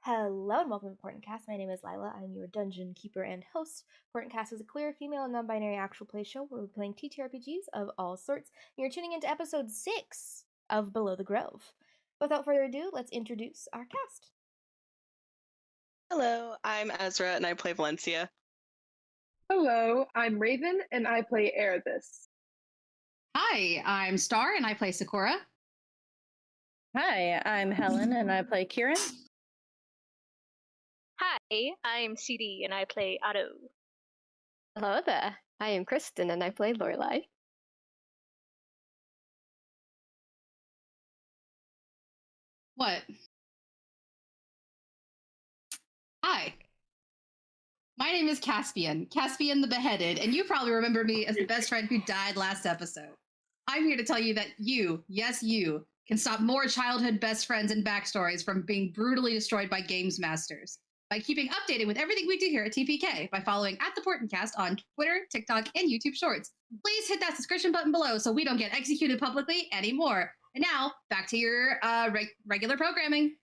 Hello and welcome to Portent Kast. My name is Lila. I'm your dungeon keeper and host. Portent Kast is a queer, female, and non-binary actual play show where we're playing TTRPGs of all sorts. You're tuning into episode 6 of Below the Grove. Without further ado, let's introduce our cast. Hello, I'm Ezra and I play Valencia. Hello, I'm Raven and I play Erebus. Hi, I'm Star and I play Sakura. Hi, I'm Helen and I play Kieran. Hi, I'm CD and I play Otto. Hello there, I am Kristen and I play Lorelai. What? Hi. My name is Caspian the Beheaded, and you probably remember me as the best friend who died last episode. I'm here to tell you that you, yes you, can stop more childhood best friends and backstories from being brutally destroyed by games masters by keeping updated with everything we do here at TPK by following at the Portent Kast on Twitter, TikTok, and YouTube Shorts. Please hit that subscription button below so we don't get executed publicly anymore. And now, back to your regular programming.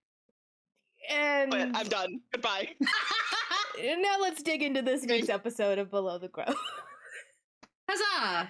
And But I'm done. Goodbye. now let's dig into this week's episode of Below the Grove. Huzzah!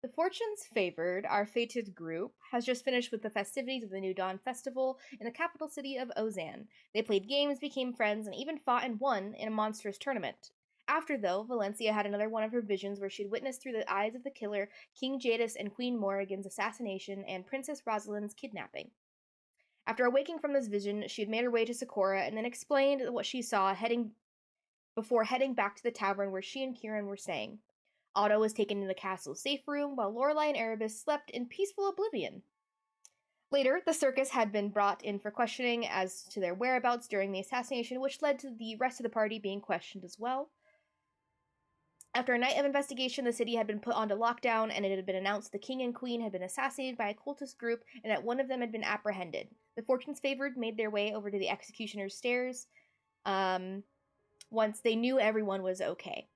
The fortunes favored, our fated group has just finished with the festivities of the New Dawn Festival in the capital city of Ozan. They played games, became friends, and even fought and won in a monstrous tournament. After, though, Valencia had another one of her visions where she'd witnessed through the eyes of the killer King Jadis and Queen Morrigan's assassination and Princess Rosalind's kidnapping. After awaking from this vision, she had made her way to Sakura and then explained what she saw before heading back to the tavern where she and Kieran were staying. Otto was taken to the castle's safe room, while Lorelai and Erebus slept in peaceful oblivion. Later, the circus had been brought in for questioning as to their whereabouts during the assassination, which led to the rest of the party being questioned as well. After a night of investigation, the city had been put onto lockdown, and it had been announced the king and queen had been assassinated by a cultist group, and that one of them had been apprehended. The fortunes favored made their way over to the executioner's stairs once they knew everyone was okay.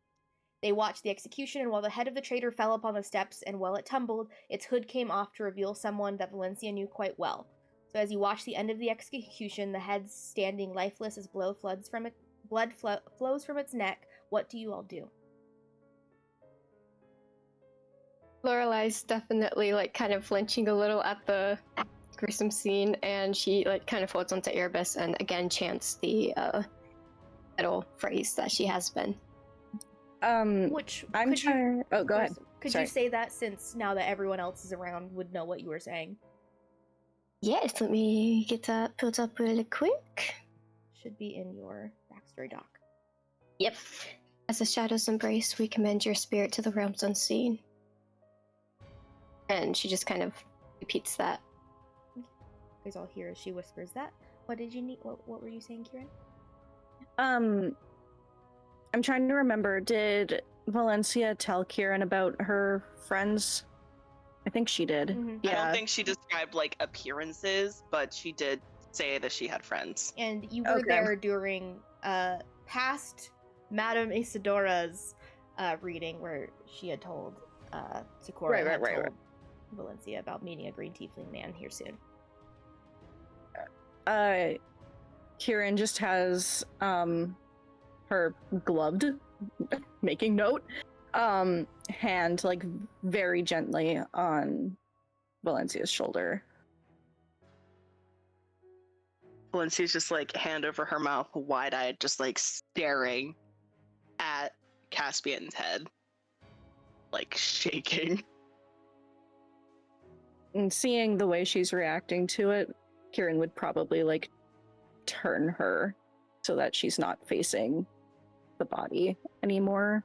They watched the execution, and while the head of the traitor fell upon the steps, and while it tumbled, its hood came off to reveal someone that Valencia knew quite well. So as you watch the end of the execution, the head standing lifeless as blood flows from its neck, what do you all do? Lorelai's definitely kind of flinching a little at the gruesome scene, and she kind of floats onto Erebus and again chants the little phrase that she has been. Which I'm trying. Oh, go ahead. Could Sorry. you say that, since now that everyone else is around would know what you were saying? Yes, let me get that pulled up really quick. Should be in your backstory doc. Yep. As the shadows embrace, we commend your spirit to the realms unseen. And she just kind of repeats that. You guys all hear as she whispers that. What did you need? What were you saying, Kieran? I'm trying to remember. Did Valencia tell Kieran about her friends? I think she did. Mhm. I don't think she described like appearances, but she did say that she had friends. And you were Okay. there during past Madame Isidora's reading, where she had told Sakura had told Valencia about meeting a green tiefling man here soon. Kieran just has her gloved, making note, hand like very gently on Valencia's shoulder. Valencia's just like hand over her mouth, wide-eyed, just like staring at Caspian's head, like shaking. And seeing the way she's reacting to it, Kieran would probably like turn her so that she's not facing the body anymore.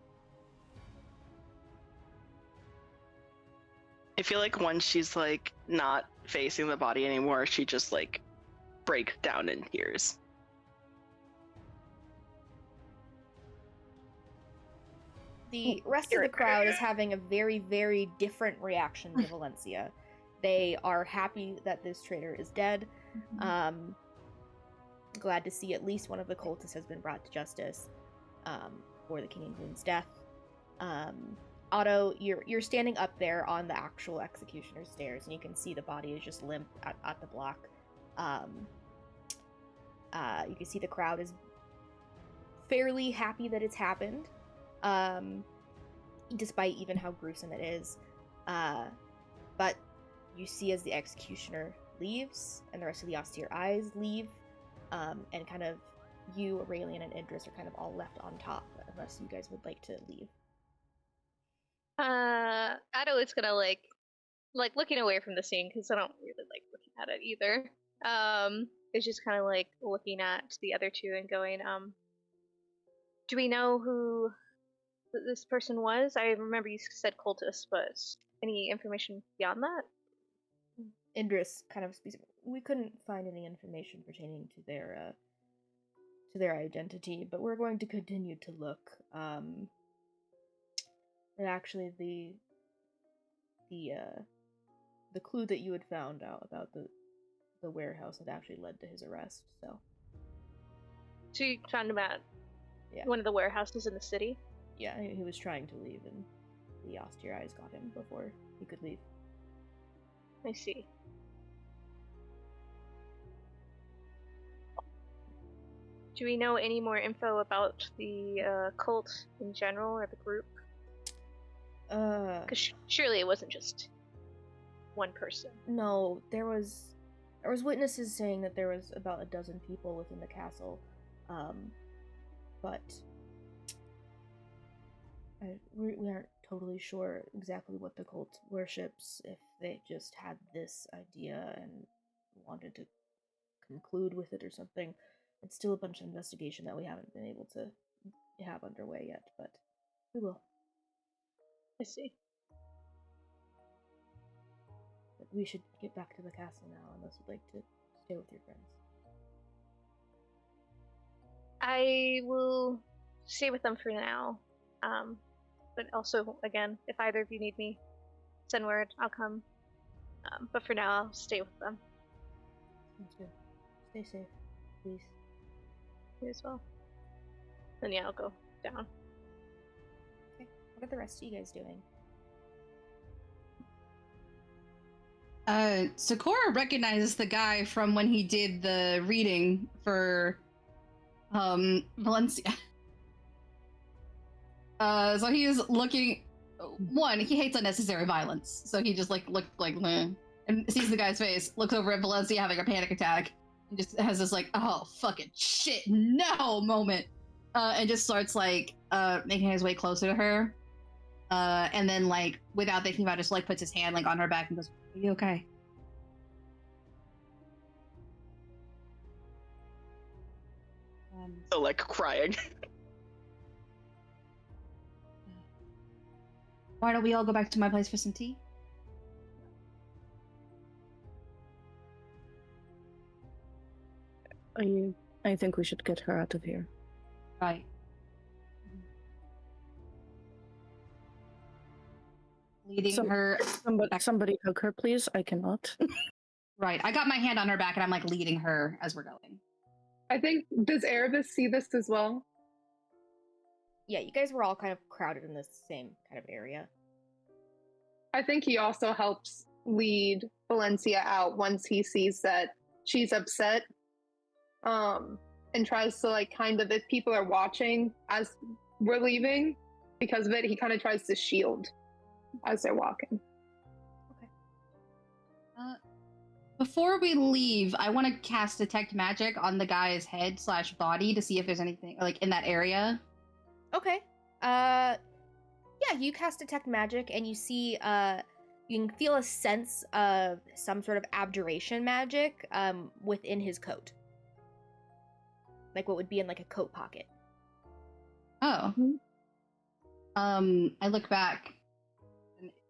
I feel like once she's like not facing the body anymore, she just like breaks down in tears. The rest of the crowd is having a very, very different reaction to Valencia. They are happy that this traitor is dead. Glad to see at least one of the cultists has been brought to justice for the King and Queen's death. Otto, you're standing up there on the actual executioner's stairs, and you can see the body is just limp at the block. You can see the crowd is fairly happy that it's happened, despite even how gruesome it is. But you see as the executioner leaves, and the rest of the austere eyes leave, and kind of you, Aurelian, and Idris are kind of all left on top, unless you guys would like to leave. Ado is gonna like looking away from the scene because I don't really like looking at it either. It's just kind of like looking at the other two and going, do we know who this person was? I remember you said cultist, but any information beyond that? Idris kind of speaks. We couldn't find any information pertaining to their identity, but we're going to continue to look. And actually, the clue that you had found out about the warehouse had actually led to his arrest. So you found him at one of the warehouses in the city? Yeah, he was trying to leave, and the austere eyes got him before he could leave. I see. Do we know any more info about the cult in general, or the group? Because surely it wasn't just one person. No, there was witnesses saying that there was about a dozen people within the castle, but we aren't totally sure exactly what the cult worships, if they just had this idea and wanted to conclude with it or something. It's still a bunch of investigation that we haven't been able to have underway yet, but we will. I see. But we should get back to the castle now, unless you'd like to stay with your friends. I will stay with them for now. But also, again, if either of you need me, send word, I'll come. But for now, I'll stay with them. Sounds good. Stay safe, please. You as well. Then yeah, I'll go down. Okay. What are the rest of you guys doing? Sakura recognizes the guy from when he did the reading for Valencia. So he is looking. One, he hates unnecessary violence, so he just looked like meh, and sees the guy's face, looks over at Valencia having a panic attack, and just has this like, oh fucking shit, no moment, and just starts making his way closer to her, and then without thinking about it, just puts his hand on her back and goes, "Are you okay?" So crying. Why don't we all go back to my place for some tea? I think we should get her out of here. Right. Leading her. Somebody hug her, please. I cannot. Right. I got my hand on her back and I'm like leading her as we're going. I think, does Erebus see this as well? Yeah, you guys were all kind of crowded in this same kind of area. I think he also helps lead Valencia out once he sees that she's upset. And tries to like kind of, if people are watching as we're leaving, because of it, he kind of tries to shield as they're walking. Before we leave, I want to cast Detect Magic on the guy's head / body to see if there's anything like in that area. Okay. Yeah, you cast Detect Magic and you see you can feel a sense of some sort of abjuration magic within his coat. Like what would be in like a coat pocket. Oh. I look back.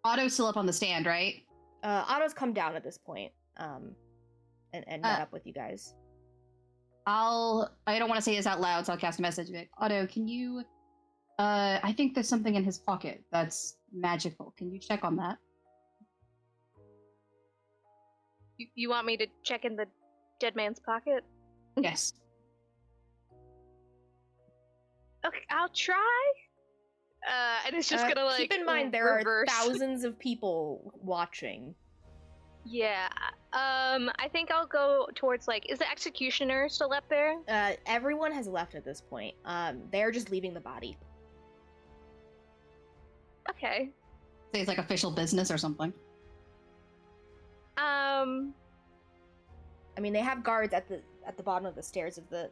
Otto's still up on the stand, right? Otto's come down at this point. And met up with you guys. I don't want to say this out loud, so I'll cast a message. Like, Otto, can you I think there's something in his pocket that's magical. Can you check on that? You want me to check in the dead man's pocket? Yes. Okay, I'll try. And it's just gonna like keep in mind there reverse. are thousands of people watching. Yeah. I think I'll go towards like, is the executioner still up there? Everyone has left at this point. They're just leaving the body. Okay. Say it's like official business or something. I mean, they have guards at the bottom of the stairs of the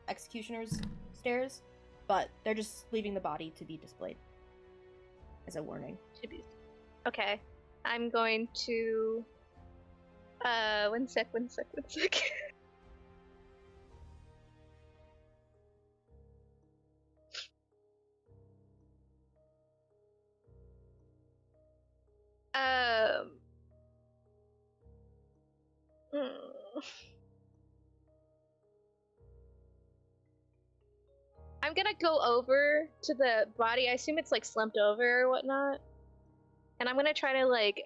executioner's stairs, but they're just leaving the body to be displayed as a warning. Okay. I'm going to one sec. I'm gonna go over to the body. I assume it's like slumped over or whatnot. And I'm gonna try to like,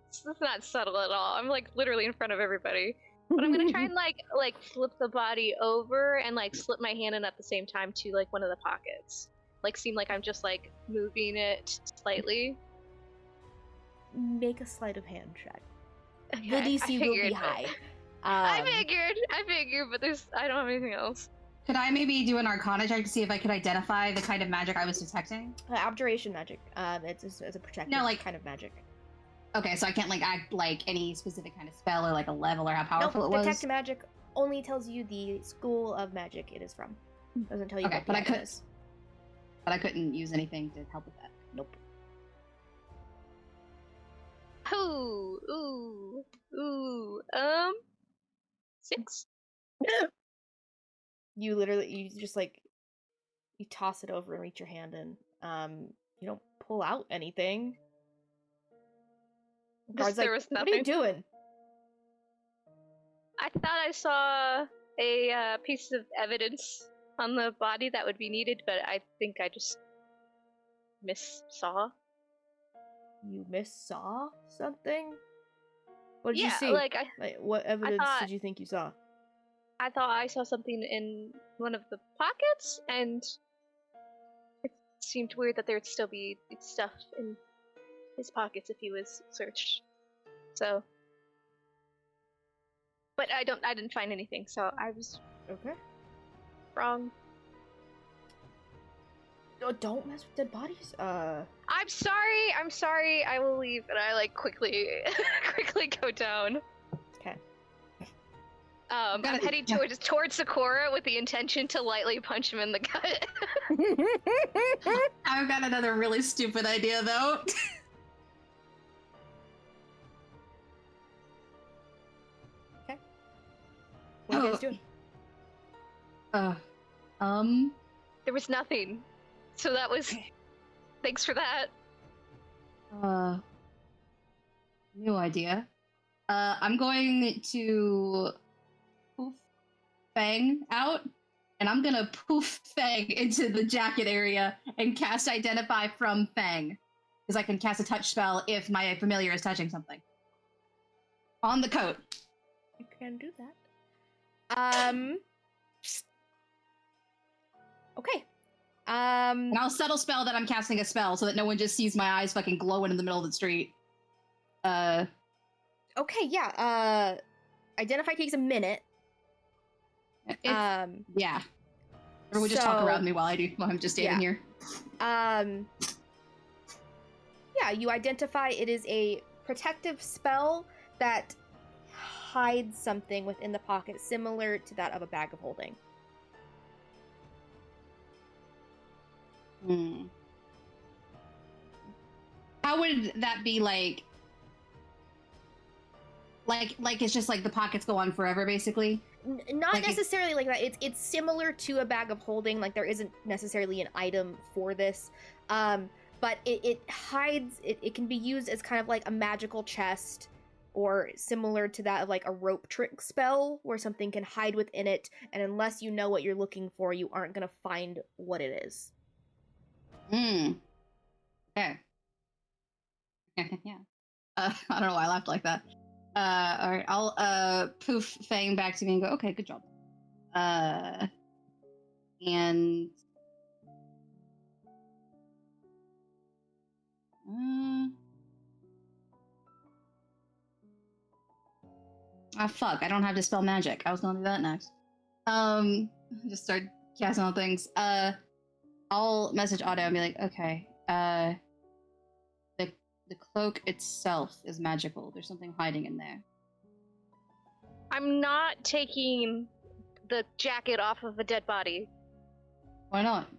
this is not subtle at all. I'm like literally in front of everybody. But I'm gonna try and like flip the body over and like slip my hand in at the same time to like one of the pockets. Like seem like I'm just like moving it slightly. Make a sleight of hand check. Okay, The DC will be high. I figured, but I don't have anything else. Could I maybe do an Arcana check to see if I could identify the kind of magic I was detecting? Abjuration magic. It's a protective kind of magic. Okay, so I can't like act like any specific kind of spell or like a level or how powerful it was? Detect magic only tells you the school of magic it is from. Doesn't tell you what the item is. But I couldn't use anything to help with that. Nope. Ooh. 6? You just like, you toss it over and reach your hand in. You don't pull out anything. Guard's like, what are you doing? I thought I saw a piece of evidence on the body that would be needed, but I think I just missaw. You missaw something? What did you see? What evidence did you think you saw? I thought I saw something in one of the pockets, and it seemed weird that there'd still be stuff in his pockets if he was searched. So, but I didn't find anything, so I was wrong. Oh, don't mess with dead bodies. I'm sorry. I will leave, and I like quickly go down. Okay. I'm heading towards Sakura with the intention to lightly punch him in the gut. I've got another really stupid idea, though. Okay. What are you guys doing? There was nothing. So that was... Thanks for that. New idea. I'm going to... Fang out, and I'm gonna poof Fang into the jacket area and cast Identify from Fang. Because I can cast a touch spell if my familiar is touching something. On the coat. You can do that. Okay. And I'll subtle spell that I'm casting a spell so that no one just sees my eyes fucking glowing in the middle of the street. Okay, yeah. Identify takes a minute. Yeah. Everyone just talk around me while I'm just standing here. Yeah, you identify it is a protective spell that hides something within the pocket similar to that of a bag of holding. How would that be like it's just like the pockets go on forever, basically? Not like necessarily like that. It's similar to a bag of holding. Like there isn't necessarily an item for this, but it hides. It can be used as kind of like a magical chest, or similar to that of like a rope trick spell, where something can hide within it, and unless you know what you're looking for, you aren't gonna find what it is. Okay. Yeah. I don't know why I laughed like that. All right, I'll poof Fang back to me and go, okay, good job. And fuck, I don't have to spell magic. I was gonna do that next. Just start casting on things. I'll message Otto and be like, okay, the cloak itself is magical. There's something hiding in there. I'm not taking the jacket off of a dead body. Why not?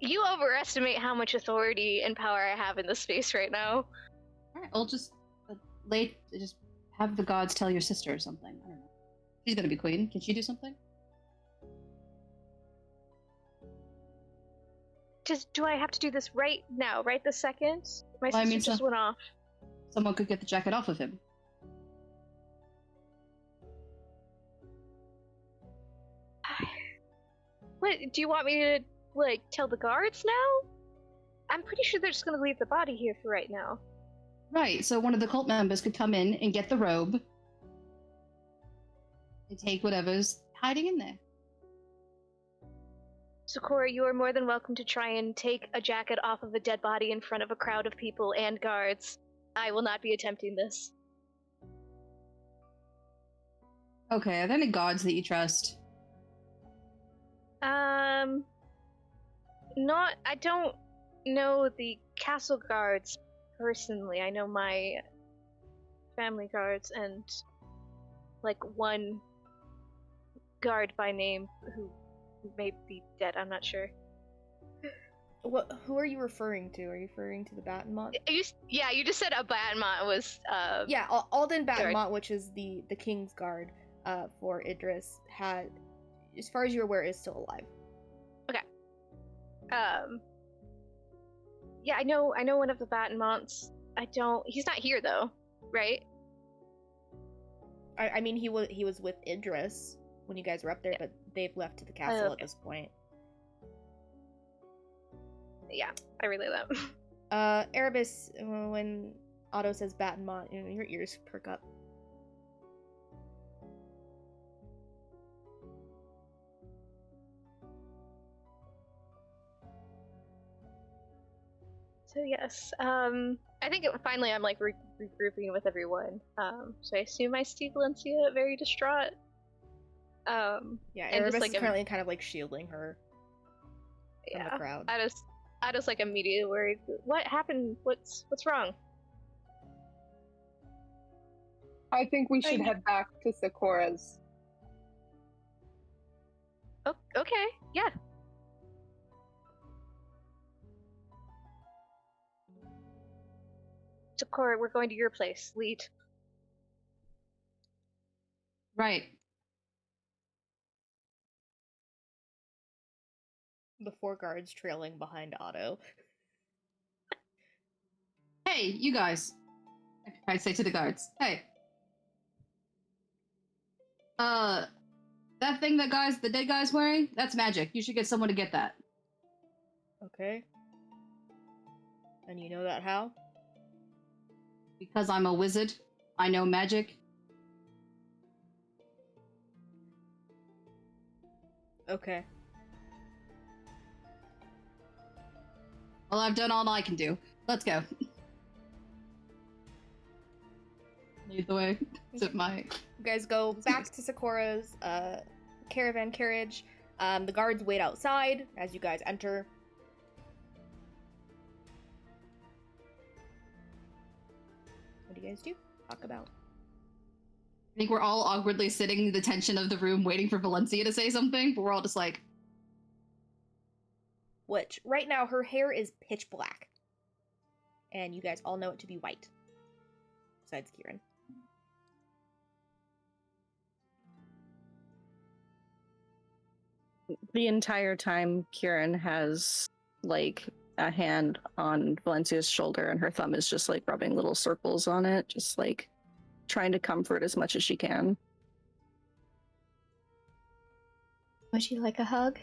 You overestimate how much authority and power I have in this space right now. Alright, I'll just just have the gods tell your sister or something. I don't know. She's gonna be queen. Can she do something? Do I have to do this right now, right this second? My sister just went off. Someone could get the jacket off of him. What, do you want me to, like, tell the guards now? I'm pretty sure they're just gonna leave the body here for right now. Right, so one of the cult members could come in and get the robe and take whatever's hiding in there. Sakura, you are more than welcome to try and take a jacket off of a dead body in front of a crowd of people and guards. I will not be attempting this. Okay, are there any gods that you trust? I don't know the castle guards personally. I know my family guards and, like, one guard by name who may be dead. I'm not sure. Who are you referring to? Are you referring to the Battlemont? You just said a Battlemont was. Yeah, Alden Battlemont, which is the King's Guard for Idris, had, as far as you're aware, is still alive. Okay. Yeah, I know one of the Battlemonts. He's not here though, right? I mean, he was with Idris when you guys were up there, but they've left to the castle at this point. Yeah, I relay that. Erebus, when Otto says Battlemont, your ears perk up. So yes, I think finally I'm like regrouping with everyone. So I assume I see Valencia very distraught. Yeah, Erebus is currently kind of like shielding her from the crowd. I just like immediately worried. What happened? What's wrong? I think we should head back to Sakura's. Oh, okay, yeah. Sakura, we're going to your place. Lead. Right. The 4 guards trailing behind Otto. Hey, you guys. I say to the guards, hey. That thing that the dead guy's wearing, that's magic. You should get someone to get that. Okay. And you know that how? Because I'm a wizard. I know magic. Okay. Well, I've done all I can do. Let's go. Lead the way. Zip my... You guys go back to Sakura's caravan carriage. The guards wait outside as you guys enter. What do you guys do? Talk about. I think we're all awkwardly sitting in the tension of the room waiting for Valencia to say something, but we're all just like... Which, right now, her hair is pitch black. And you guys all know it to be white. Besides Kieran. The entire time, Kieran has, like, a hand on Valencia's shoulder, and her thumb is just, like, rubbing little circles on it, just, like, trying to comfort as much as she can. Would you like a hug?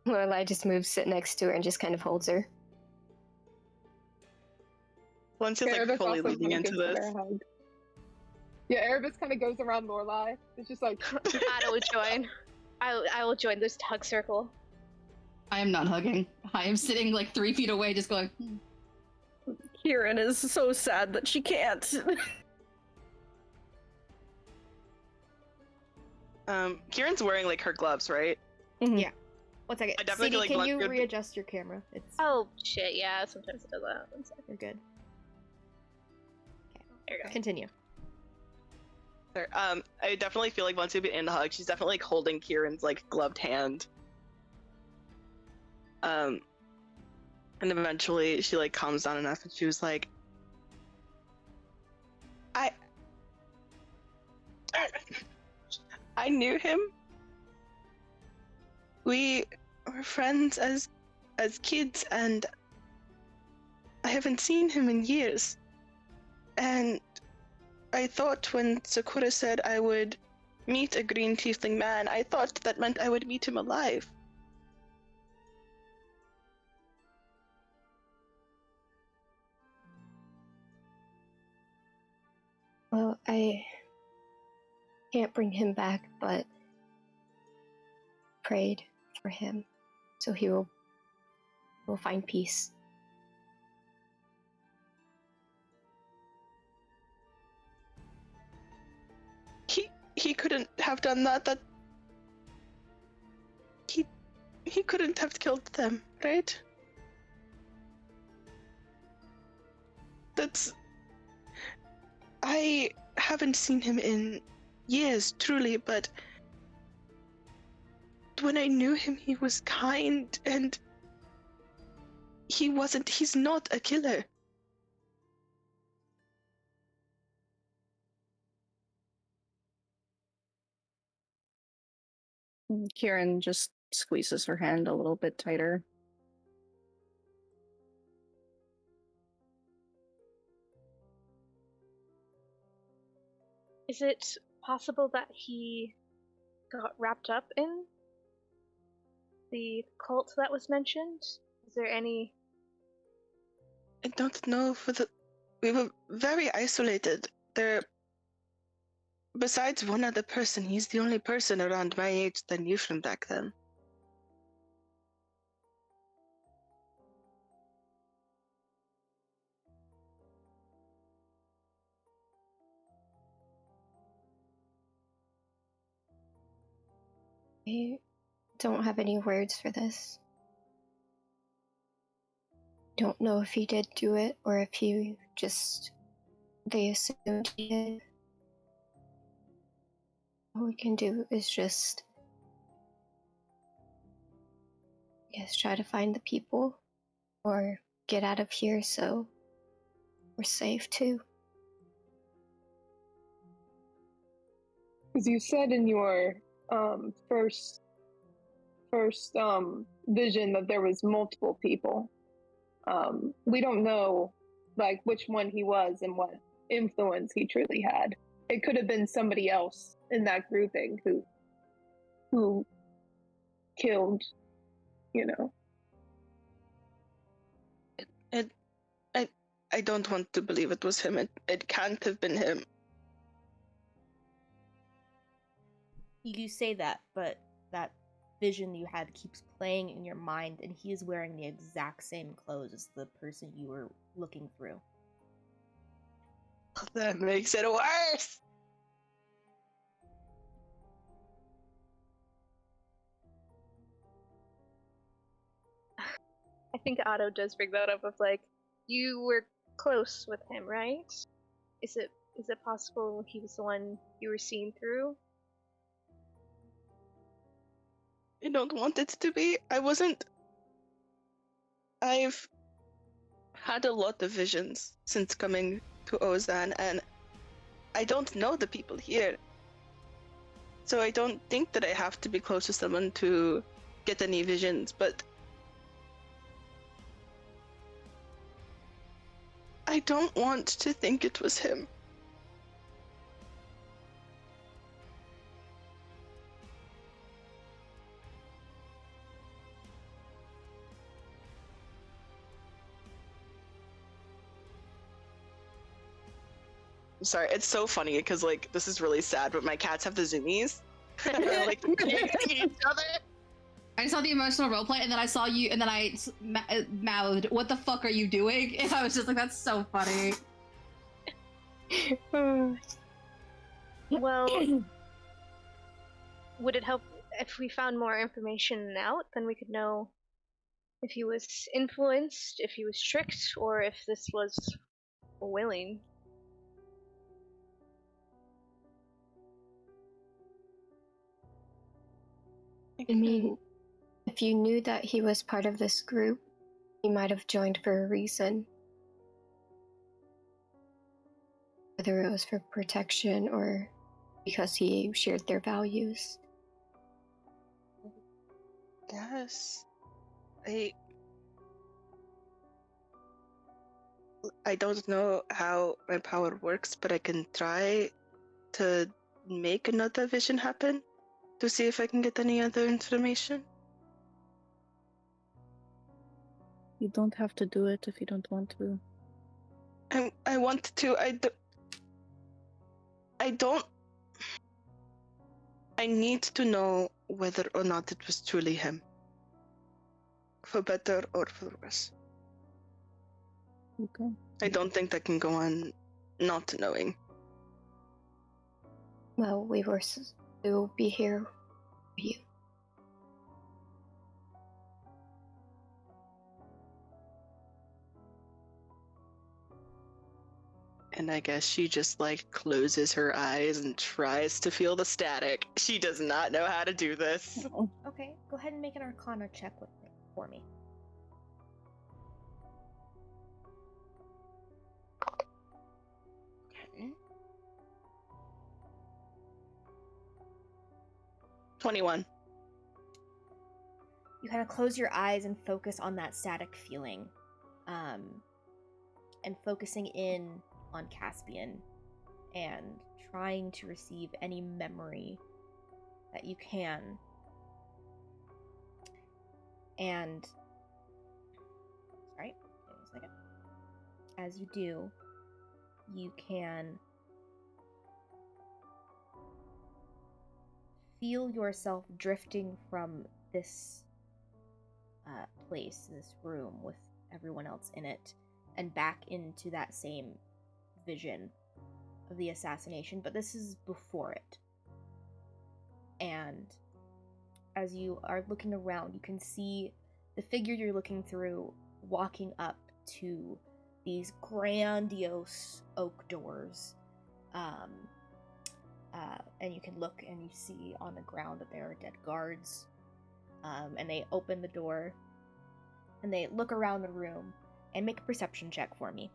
Lorelai just moves, sit next to her, and just kind of holds her. Valencia's like Erebus fully also leading kinda into gives her this. a hug. Yeah, Erebus kind of goes around Lorelai. It's just like... I will join. I will join this hug circle. I am not hugging. I am sitting like 3 feet away just going... Kieran is so sad that she can't. Kieran's wearing like her gloves, right? Mhm. Yeah. 1 second. I definitely CD, like can want you good- readjust your camera? It's Oh shit, yeah, sometimes it does that. 1 second. you're good. There you go. Continue. Sorry, I definitely feel like Valencia would be in the hug. She's definitely like holding Kieran's like gloved hand. And eventually she like calms down enough and she was like, I knew him. We were friends as kids, and I haven't seen him in years. And I thought when Sakura said I would meet a green tiefling man, I thought that meant I would meet him alive. Well, I can't bring him back, but prayed for him, so he will find peace. He couldn't have done that. That he couldn't have killed them, right? I haven't seen him in years, truly, but when I knew him, he was kind, and he's not a killer. Kieran just squeezes her hand a little bit tighter. Is it possible that he got wrapped up in the cult that was mentioned? Is there any... I don't know, we were very isolated. Besides one other person, he's the only person around my age that knew from back then. I don't have any words for this. Don't know if he did do it or if they assumed he did. All we can do is just, try to find the people or get out of here so we're safe too. Because you said in your first vision that there was multiple people. We don't know like which one he was and what influence he truly had. It could have been somebody else in that grouping who killed, you know. I don't want to believe it was him. It can't have been him. You say that, but that vision you had keeps playing in your mind, and he is wearing the exact same clothes as the person you were looking through. That makes it worse. I think Otto does bring that up of like, you were close with him, right? Is it possible he was the one you were seeing through? I don't want it to be. I've had a lot of visions since coming to Ozan, and I don't know the people here. So I don't think that I have to be close to someone to get any visions, but I don't want to think it was him. I'm sorry, it's so funny because like this is really sad, but my cats have the zoomies. They're like each other. I saw the emotional roleplay, and then I saw you, and then I mouthed, "What the fuck are you doing?" And I was just like, "That's so funny." Well, would it help if we found more information out? Then we could know if he was influenced, if he was tricked, or if this was willing. I mean, if you knew that he was part of this group, he might have joined for a reason. Whether it was for protection or because he shared their values. Yes. I don't know how my power works, but I can try to make another vision happen to see if I can get any other information. You don't have to do it if you don't want to. I want to. I don't. I need to know whether or not it was truly him. For better or for worse. Okay. I don't think that can go on not knowing. Well, we were to be here for you. And I guess she just like closes her eyes and tries to feel the static. She does not know how to do this. Okay, go ahead and make an Arcana check for me. Okay. 21. You kind of close your eyes and focus on that static feeling, and focusing in on Caspian and trying to receive any memory that you can. And sorry, wait a second. As you do, you can feel yourself drifting from this place, this room with everyone else in it, and back into that same vision of the assassination, but this is before it. And as you are looking around, you can see the figure you're looking through walking up to these grandiose oak doors. And you can look and you see on the ground that there are dead guards. And they open the door and they look around the room and make a perception check for me.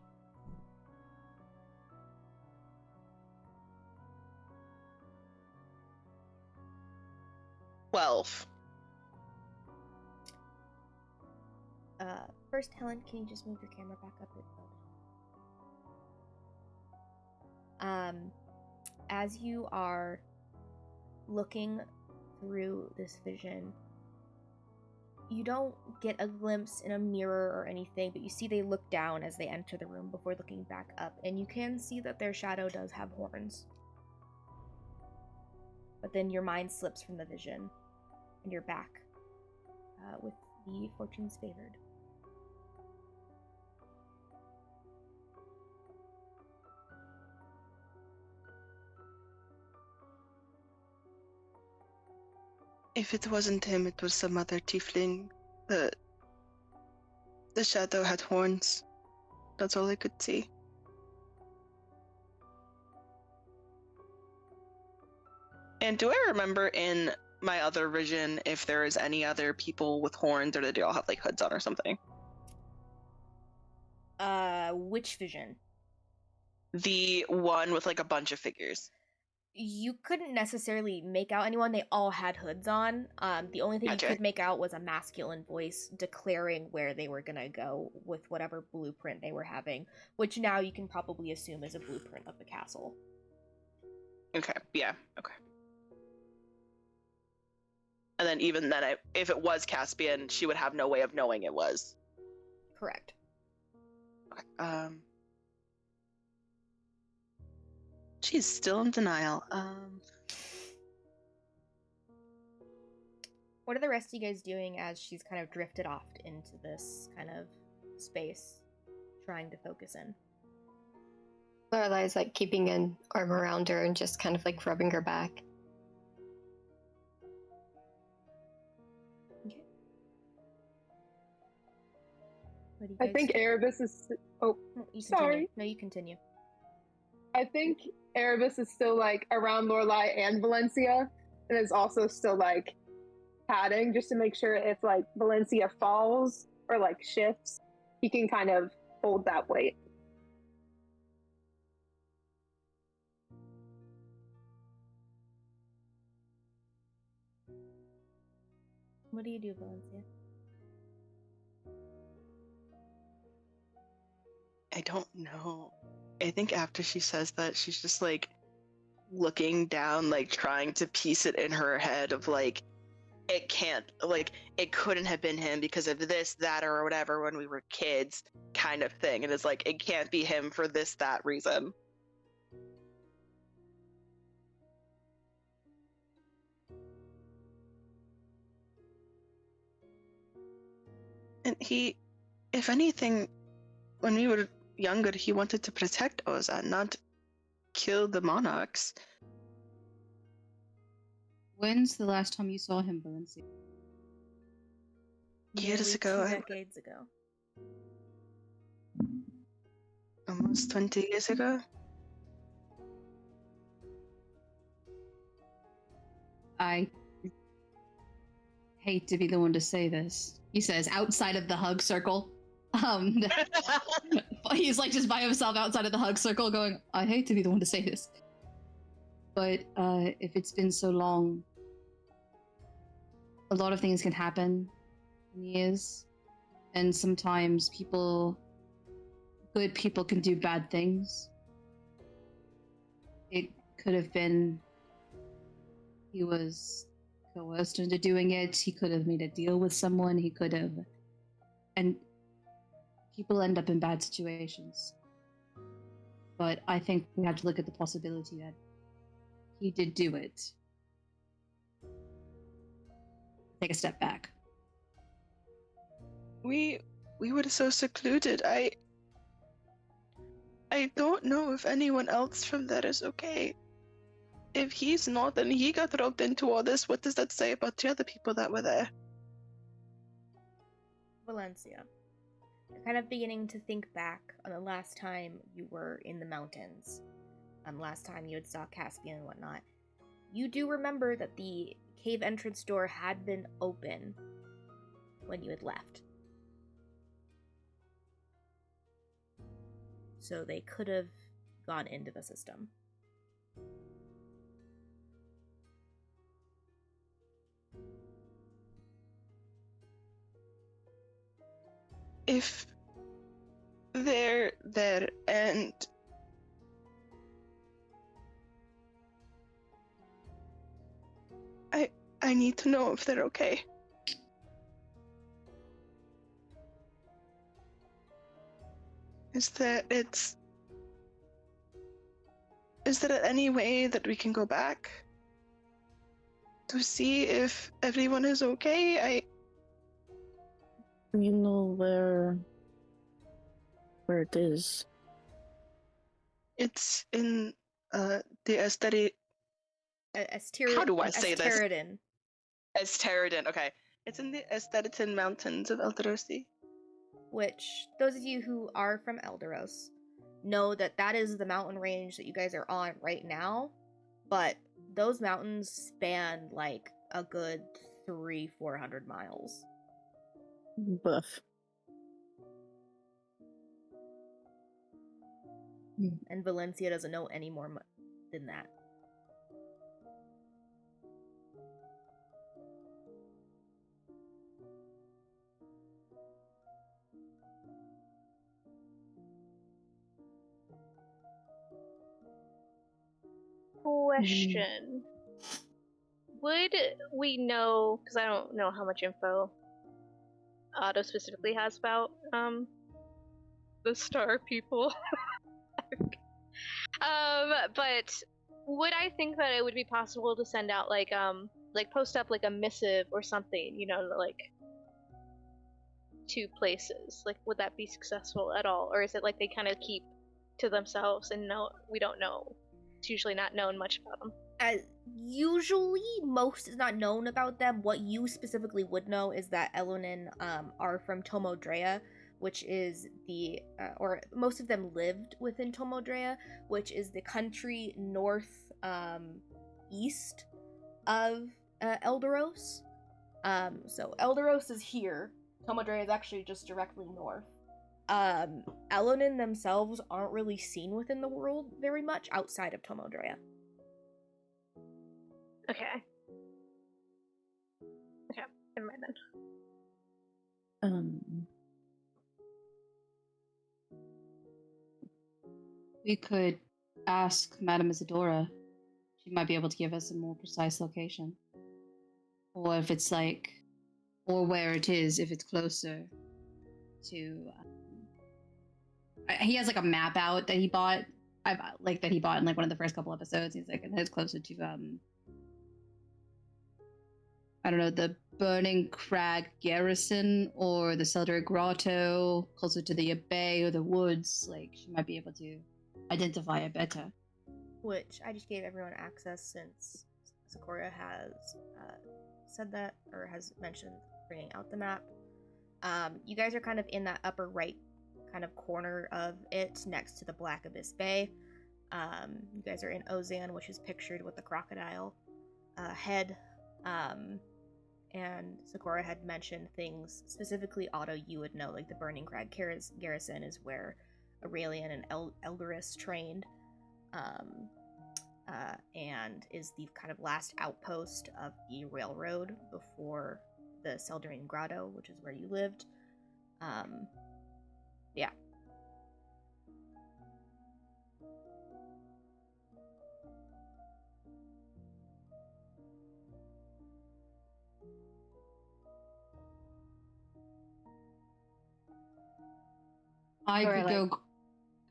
First, Helen, can you just move your camera back up? as you are looking through this vision, you don't get a glimpse in a mirror or anything, but you see they look down as they enter the room before looking back up, and you can see that their shadow does have horns. But then your mind slips from the vision, and you're back with the fortunes favored. If it wasn't him, it was some other tiefling. The shadow had horns. That's all I could see. And do I remember in my other vision if there is any other people with horns, or did they all have like hoods on or something? Which vision? The one with like a bunch of figures. You couldn't necessarily make out anyone. They all had hoods on. The only thing Gotcha. you could make out was a masculine voice declaring where they were gonna go with whatever blueprint they were having, which now you can probably assume is a blueprint of the castle. Okay, yeah, okay. And then even then, if it was Caspian, she would have no way of knowing it was. Correct. Okay, she's still in denial. What are the rest of you guys doing as she's kind of drifted off into this kind of space, trying to focus in? Lorelai's like keeping an arm around her and just kind of like rubbing her back. Okay. What do you I guys think do? Erebus is. Oh, No, you continue. sorry. No, you continue. I think Erebus is still like around Lorelai and Valencia, and is also still like padding just to make sure if like Valencia falls or like shifts, he can kind of hold that weight. What do you do, Valencia? I don't know. I think after she says that, she's just like looking down, like trying to piece it in her head of like, it can't, like, it couldn't have been him because of this, that, or whatever when we were kids, kind of thing. And it's like, it can't be him for this, that reason. And he, if anything, when we were younger, he wanted to protect Oza, not kill the monarchs. When's the last time you saw him, Valencia? Years Nearly ago, 2 decades ago. Almost 20 years ago. I hate to be the one to say this. He says outside of the hug circle. He's like just by himself outside of the hug circle going, I hate to be the one to say this. But if it's been so long, a lot of things can happen in years. And sometimes good people can do bad things. It could have been he was coerced into doing it. He could have made a deal with someone. He could have. And people end up in bad situations. But I think we have to look at the possibility that he did do it. Take a step back. We were so secluded. I don't know if anyone else from there is okay. If he's not, and he got roped into all this, what does that say about the other people that were there? Valencia. You're kind of beginning to think back on the last time you were in the mountains. Last time you had saw Caspian and whatnot. You do remember that the cave entrance door had been open when you had left. So they could have gone into the system. If they're there and I need to know if they're okay. Is there any way that we can go back to see if everyone is okay? You know where it is. It's in the aesthetic. How do I say this? Asteridon. Asteridon, okay. It's in the Aesthetitan Mountains of Elderosi. Which, those of you who are from Elderos know that that is the mountain range that you guys are on right now, but those mountains span like a good 300-400 miles. Buff. And Valencia doesn't know any more than that. Question. Would we know, because I don't know how much info Otto specifically has about the star people. But would I think that it would be possible to send out like post up like a missive or something, you know, like to places? Like, would that be successful at all, or is it like they kind of keep to themselves and we don't know? It's usually not known much about them. Usually, most is not known about them. What you specifically would know is that Elonin are from Tomodrea, which is the, or most of them lived within Tomodrea, which is the country north east of Elderos. So Elderos is here. Tomodrea is actually just directly north. Elonin themselves aren't really seen within the world very much outside of Tomodrea. Okay. Never mind then. We could ask Madame Isadora. She might be able to give us a more precise location. Or if it's like, or where it is, if it's closer to. He has like a map out that he bought. That he bought in like one of the first couple episodes. He's like, it's closer to I don't know, the Burning Crag Garrison or the Seldor Grotto, closer to the Bay or the woods. Like, she might be able to identify it better. Which I just gave everyone access since Sakura has said that, or has mentioned bringing out the map. You guys are kind of in that upper right kind of corner of it, next to the Black Abyss Bay. You guys are in Ozan, which is pictured with the crocodile head. And Sakura had mentioned things, specifically Otto, you would know, like the Burning Crag Garrison is where Aurelian and Elderus trained, and is the kind of last outpost of the railroad before the Seldorine Grotto, which is where you lived. Yeah. I could go.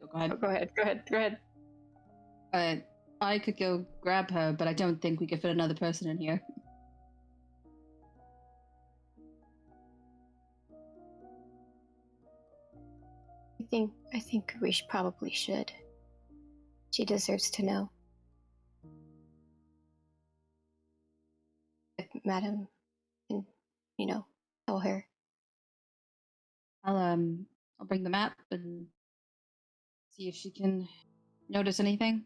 Go ahead. Go ahead. I could go grab her, but I don't think we could fit another person in here. I think we probably should. She deserves to know. If Madam can, tell her. I'll bring the map and see if she can notice anything.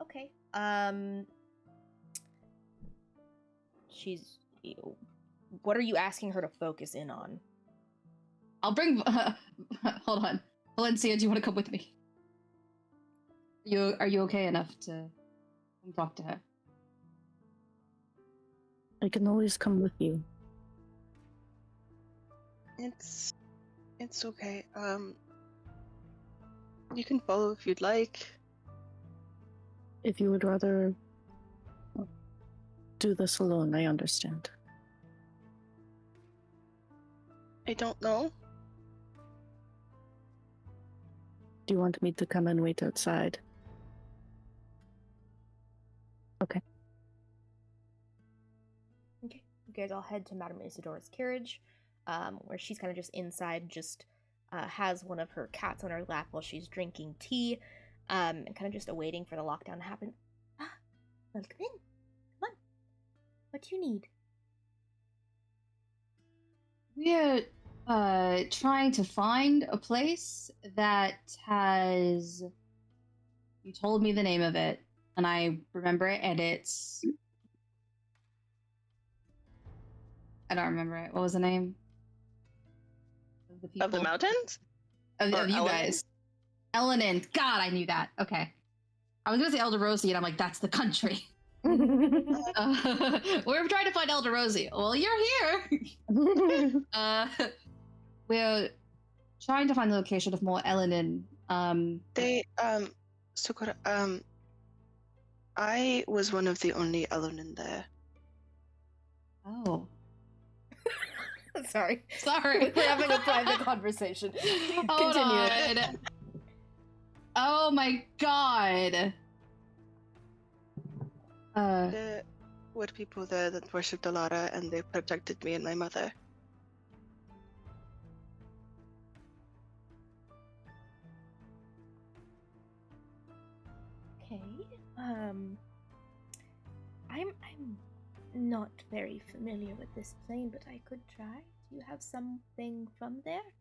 Okay. She's. What are you asking her to focus in on? I'll bring. Hold on, Valencia. Do you want to come with me? Are you okay enough to come talk to her? I can always come with you. It's okay. You can follow if you'd like. If you would rather do this alone, I understand. I don't know. Do you want me to come and wait outside? Okay. Okay, you guys all head to Madame Isidora's carriage, where she's kind of just inside, just has one of her cats on her lap while she's drinking tea, and kind of just awaiting for the lockdown to happen. Ah, welcome in. Come on. What do you need? We're trying to find a place that has. You told me the name of it, and I remember it, and it's. I don't remember it. What was the name? Of the people? Of the mountains? Of you Elenin? guys. Elenin. God, I knew that. Okay. I was going to say Elder Rosie, and I'm like, that's the country. We're trying to find Elder Rosie. Well, you're here. We're trying to find the location of more Elenin. Sakura, I was one of the only Elenin there. Oh. Sorry. Sorry. We're having a private conversation. Hold Continue. on. Oh my god. There were people there that worshipped Alara, and they protected me and my mother. Okay. I'm not very familiar with this plane, but I could try. Do you have something from there?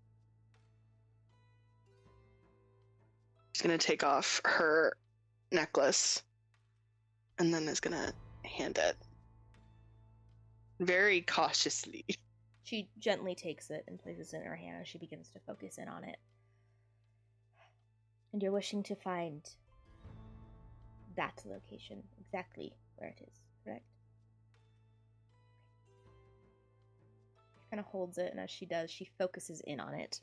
She's gonna take off her necklace, and then is gonna hand it very cautiously. She gently takes it and places it in her hand as she begins to focus in on it. And you're wishing to find that location, exactly where it is, correct? She kind of holds it, and as she does, she focuses in on it.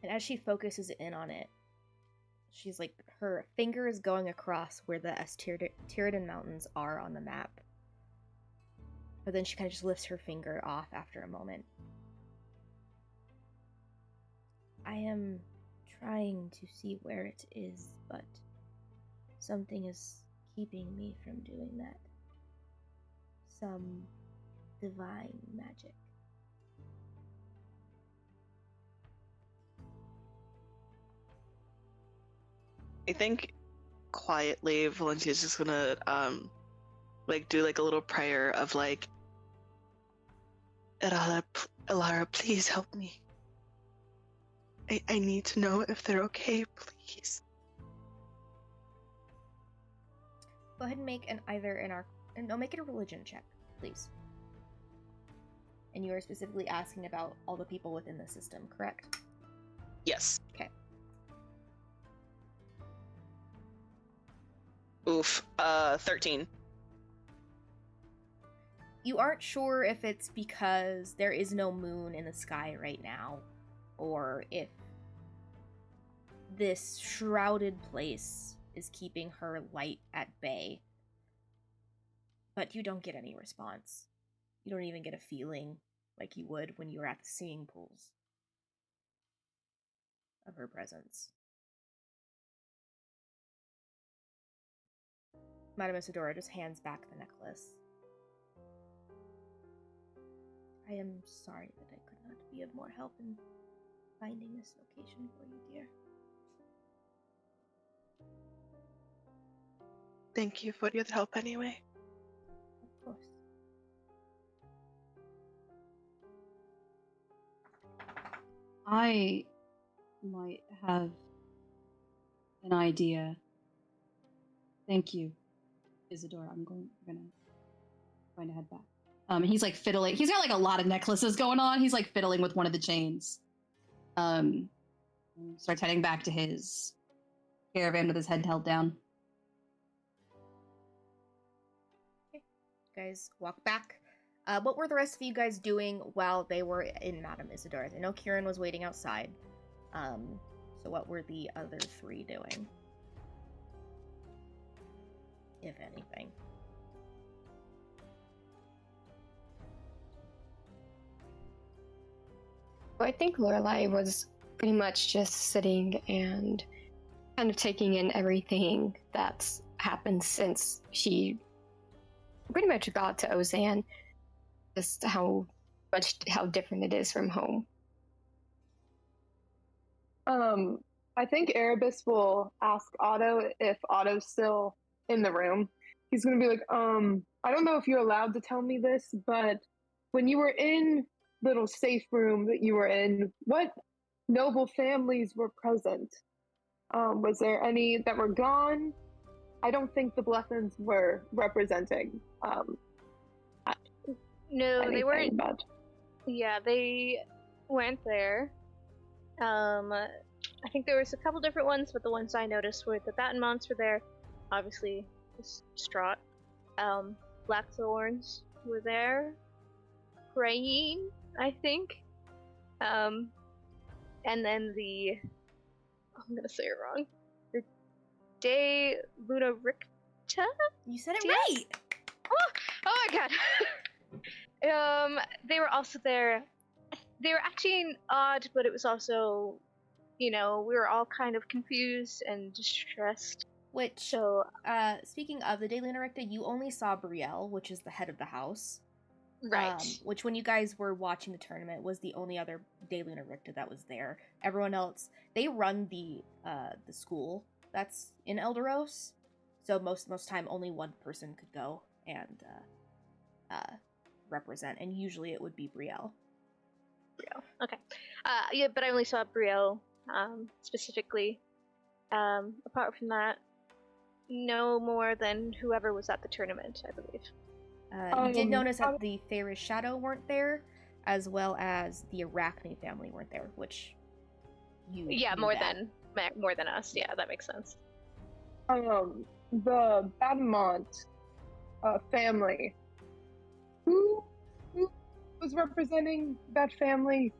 And as she focuses in on it, she's like, her finger is going across where the Tyrriden Mountains are on the map. But then she kind of just lifts her finger off after a moment. I am trying to see where it is, but something is keeping me from doing that. Some divine magic. I think quietly Valencia's just gonna do like a little prayer of like, Alara, please help me. I need to know if they're okay, please. Go ahead and make make it a religion check, please. And you are specifically asking about all the people within the system, correct? Yes. Okay. Oof. 13. You aren't sure if it's because there is no moon in the sky right now, or if this shrouded place is keeping her light at bay. But you don't get any response. You don't even get a feeling like you would when you were at the singing pools of her presence. Madame Isadora just hands back the necklace. I am sorry that I could not be of more help in finding this location for you, dear. Thank you for your help anyway. Of course. I might have an idea. Thank you, Isadora. I'm going to head back. He's like fiddling. He's got like a lot of necklaces going on. He's like fiddling with one of the chains. Starts heading back to his caravan with his head held down. Okay. You guys walk back. What were the rest of you guys doing while they were in Madame Isidora's? I know Kieran was waiting outside. So what were the other three doing? If anything. Well, I think Lorelai was pretty much just sitting and kind of taking in everything that's happened since she pretty much got to Ozan. Just how different it is from home. I think Erebus will ask Otto if Otto's still in the room. He's gonna be like, I don't know if you're allowed to tell me this, but when you were in little safe room that you were in, what noble families were present? Was there any that were gone? I don't think the Blethens were representing No, anything, they weren't. but Yeah, they weren't there. I think there was a couple different ones, but the ones I noticed were the Battenmonts were there. Obviously, distraught. Blackthorns were there, praying, I think. And then I'm gonna say it wrong. The De Luna Ricta? You said it Yes. right! Oh my god. They were also there. They were acting odd, but it was also, we were all kind of confused and distressed. Which, So, speaking of the De Luna Recta, you only saw Brielle, which is the head of the house. right. Which, when you guys were watching the tournament, was the only other De Luna Ricta that was there. Everyone else, they run the school that's in Elderos, so most time only one person could go and represent, and usually it would be Brielle. Okay. Yeah, but I only saw Brielle specifically. Apart from that, no more than whoever was at the tournament, I believe. You did notice that the Fairish Shadow weren't there, as well as the Arachne family weren't there, which you Yeah, knew more that. than us. Yeah, that makes sense. The Badmont family. Who was representing that family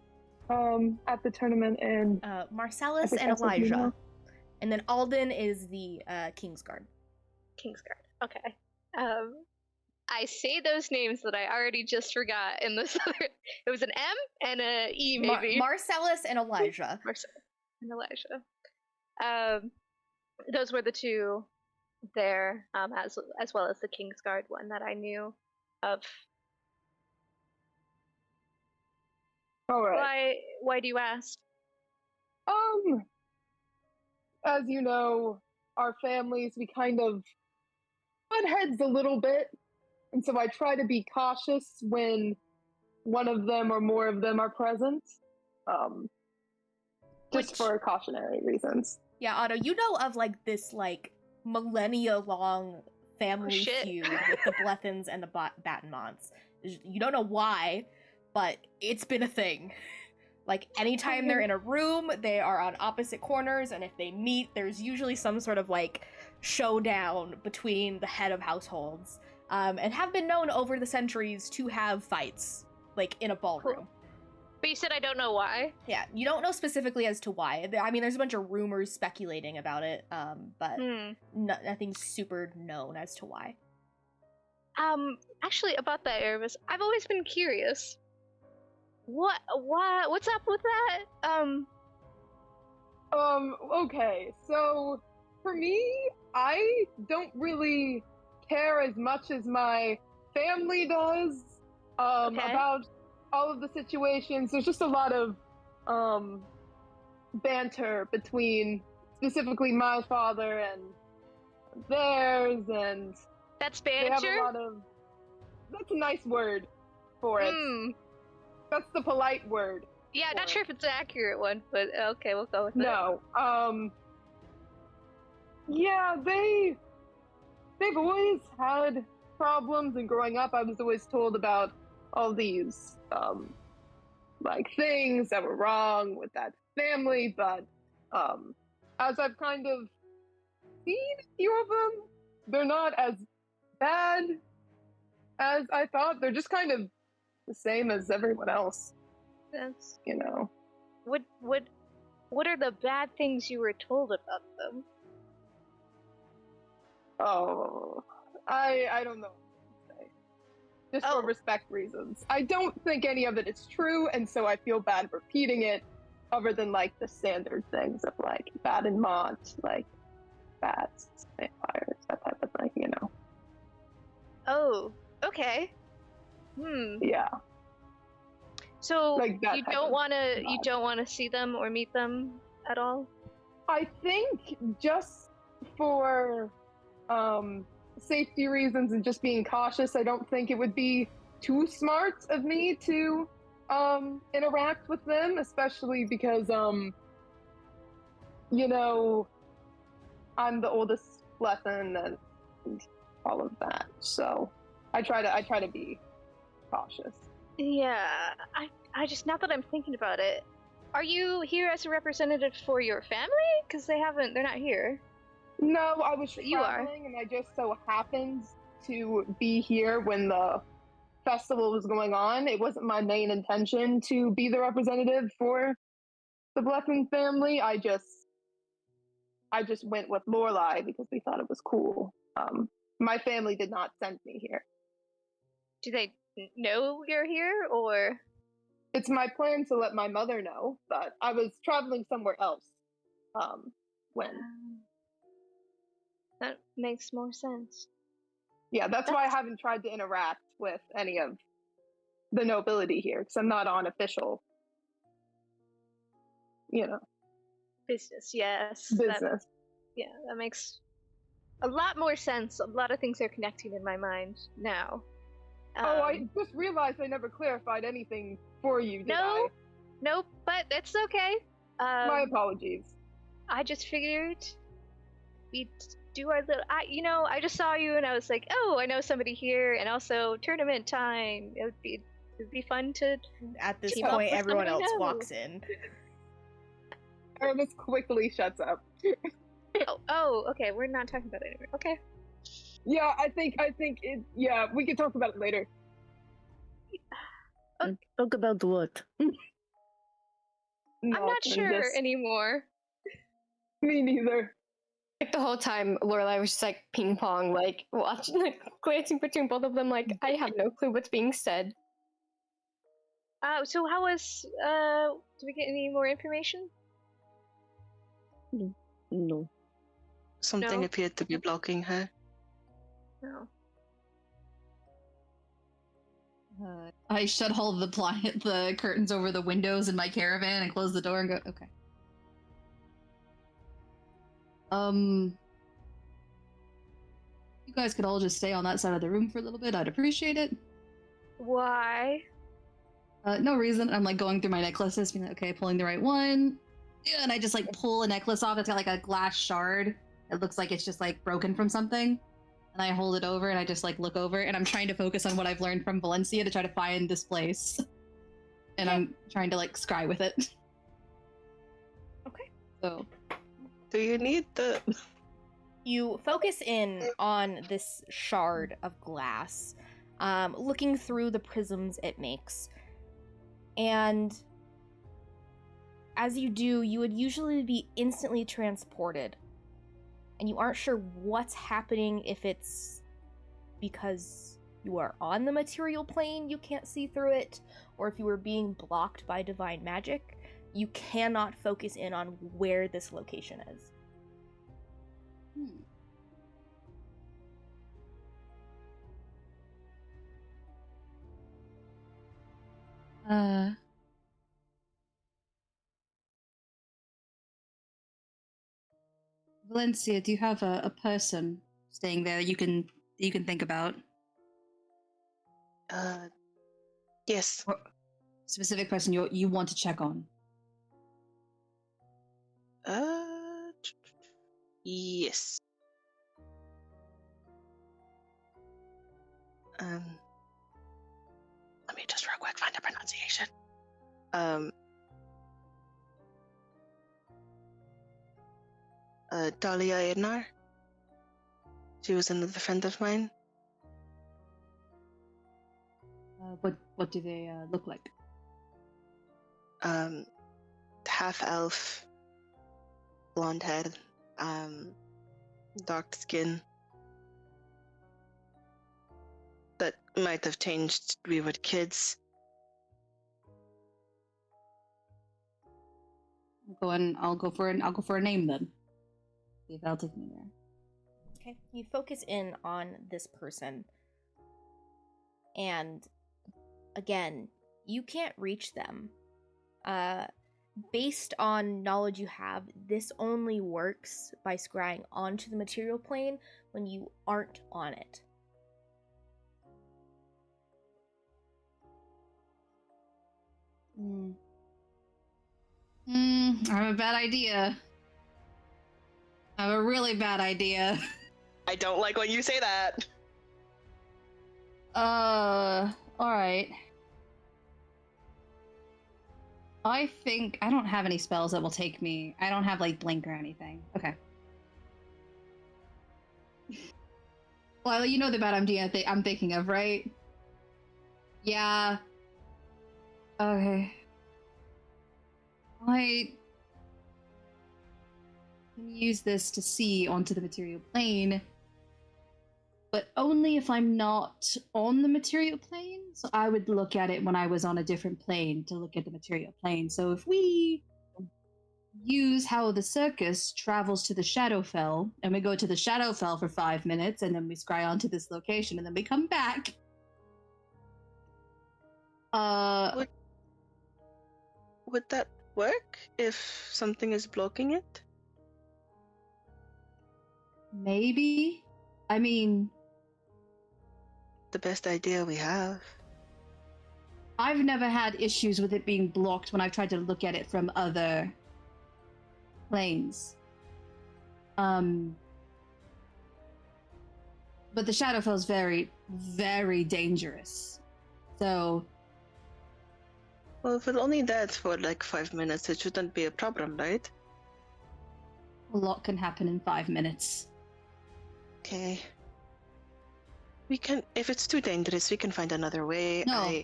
at the tournament? And Marcellus and Elijah. And then Alden is the Kingsguard. Kingsguard. Okay. I say those names that I already just forgot in this other. It was an M and a E, maybe. Marcellus and Elijah. Marcellus and Elijah. Those were the two there, as well as the Kingsguard one that I knew of. All right. Why do you ask? As you know, our families, we kind of butt heads a little bit, and so I try to be cautious when one of them or more of them are present, just for cautionary reasons. Yeah, Otto, you know of this millennia-long family feud with the Blethens and the Battenmonts. You don't know why, but it's been a thing. Anytime they're in a room, they are on opposite corners, and if they meet, there's usually some sort of, showdown between the head of households, and have been known over the centuries to have fights, in a ballroom. Cool. But you said I don't know why? Yeah, you don't know specifically as to why. I mean, there's a bunch of rumors speculating about it, but nothing's super known as to why. Actually, about that, Erebus, I've always been curious. What's up with that? Okay, so for me, I don't really care as much as my family does about all of the situations. There's just a lot of banter between specifically my father and theirs, and that's banter. They have a lot of. That's a nice word for it. That's the polite word. Yeah, not sure if it's an accurate one, but okay, we'll go with it. No. Yeah, they've always had problems, and growing up I was always told about all these things that were wrong with that family, but as I've kind of seen a few of them, they're not as bad as I thought. They're just kind of the same as everyone else. That's you know. Would what are the bad things you were told about them? Oh, I don't know what to say. Just Oh. for respect reasons. I don't think any of it is true, and so I feel bad repeating it, other than like the standard things of like bad in Mont, like bats, vampires, that type of thing, you know. Oh, okay. Yeah. So Like that you type don't of want to vibe. see them or meet them at all? I think just for safety reasons and just being cautious, I don't think it would be too smart of me to interact with them, especially because you know, I'm the oldest lesson and all of that. So I try to be cautious. Yeah, I just, now that I'm thinking about it, are you here as a representative for your family? Because they're not here. No, I was But you are. traveling and I just so happened to be here when the festival was going on. It wasn't my main intention to be the representative for the Blessing family. I just went with Lorelai because we thought it was cool. My family did not send me here. Do they know you're here, or? It's my plan to let my mother know, but I was traveling somewhere else when. That makes more sense. Yeah, that's why I haven't tried to interact with any of the nobility here, because I'm not on official, Business, yes. business. That makes a lot more sense. A lot of things are connecting in my mind now. I just realized I never clarified anything for you, did I? Nope, but it's okay. My apologies. I just figured we'd do our little. I just saw you and I was like, oh, I know somebody here, and also tournament time. It'd be fun to. At this team up point, with everyone somebody else new. walks in. Aramis quickly shuts up. Okay. We're not talking about it anymore. Okay. Yeah, I think it. Yeah, we can talk about it later. Talk about what? I'm not sure anymore. Me neither. Like the whole time, Lorelai was just like ping pong, like watching, like glancing between both of them. Like I have no clue what's being said. So how was? Did we get any more information? No. Something No? appeared to be blocking her. No. I shut all the curtains over the windows in my caravan and close the door and go, okay. You guys could all just stay on that side of the room for a little bit. I'd appreciate it. Why? No reason. I'm like going through my necklaces, being like, okay, pulling the right one. Yeah, and I just like pull a necklace off. It's got like a glass shard. It looks like it's just like broken from something. And I hold it over and I just like look over and I'm trying to focus on what I've learned from Valencia to try to find this place. And I'm trying to like scry with it. Okay. So. Do you need the... You focus in on this shard of glass, looking through the prisms it makes. And as you do, you would usually be instantly transported. And you aren't sure what's happening, if it's because you are on the material plane, you can't see through it, or if you were being blocked by divine magic. You cannot focus in on where this location is. Valencia, do you have a person staying there you can think about? Yes. Or specific person you want to check on? Yes. Let me just real quick find the pronunciation. Dahlia Ednar. She was another friend of mine. What do they look like? Half elf, blonde hair, dark skin. That might have changed. We were kids. I'll go for a name then. See if that'll take me there. Okay, you focus in on this person, and again, you can't reach them. Based on knowledge you have, this only works by scrying onto the material plane when you aren't on it. I have a bad idea. I have a really bad idea. I don't like when you say that. Alright. I think I don't have any spells that will take me. I don't have like blink or anything. Okay. Well, you know the bad idea I'm thinking of, right? Yeah. Okay. I can use this to see onto the material plane, but only if I'm not on the material plane. So I would look at it when I was on a different plane to look at the material plane. So if we use how the circus travels to the Shadowfell, and we go to the Shadowfell for 5 minutes, and then we scry onto this location, and then we come back. Would that work if something is blocking it? Maybe. I mean, The best idea we have. I've never had issues with it being blocked when I've tried to look at it from other planes. But the Shadowfell is very, very dangerous. So, Well, if it's only that for like 5 minutes, it shouldn't be a problem, right? a lot can happen in 5 minutes. Okay. We can, if it's too dangerous, we can find another way. No.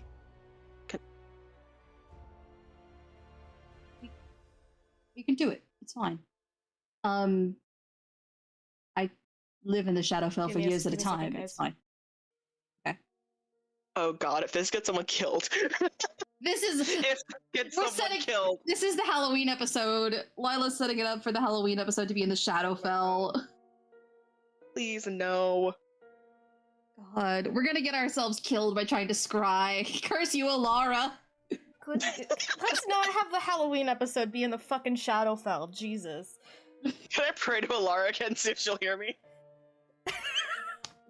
We can do it. It's fine. I live in the Shadowfell for years at a time. It's fine. Okay. Oh god, if this gets someone killed. This is If gets we're someone setting. killed. This is the Halloween episode. Lila's setting it up for the Halloween episode to be in the Shadowfell. Please, no. God, we're gonna get ourselves killed by trying to scry. Curse you, Alara. Let's not have the Halloween episode be in the fucking Shadowfell. Jesus. Can I pray to Alara again, see if she'll hear me?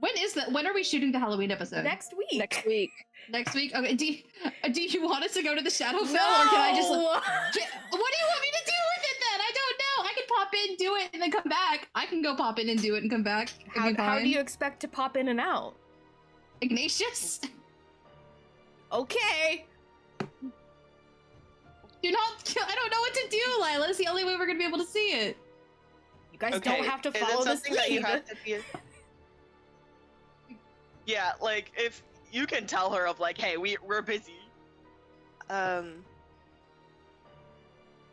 When is that? When are we shooting the Halloween episode? Next week. Next week. Next week? Okay. Do you want us to go to the Shadowfell, No! or can I just? What do you want me to do with it then? I don't know. I can pop in, do it, and then come back. I can go pop in and do it and come back. How do you expect to pop in and out? Ignatius? Okay. Do not. I don't know what to do, Lila. It's the only way we're gonna be able to see it. You guys Okay, don't have to is it follow this something that you lead. have to be? Yeah, like if you can tell her of like, hey, we're busy. I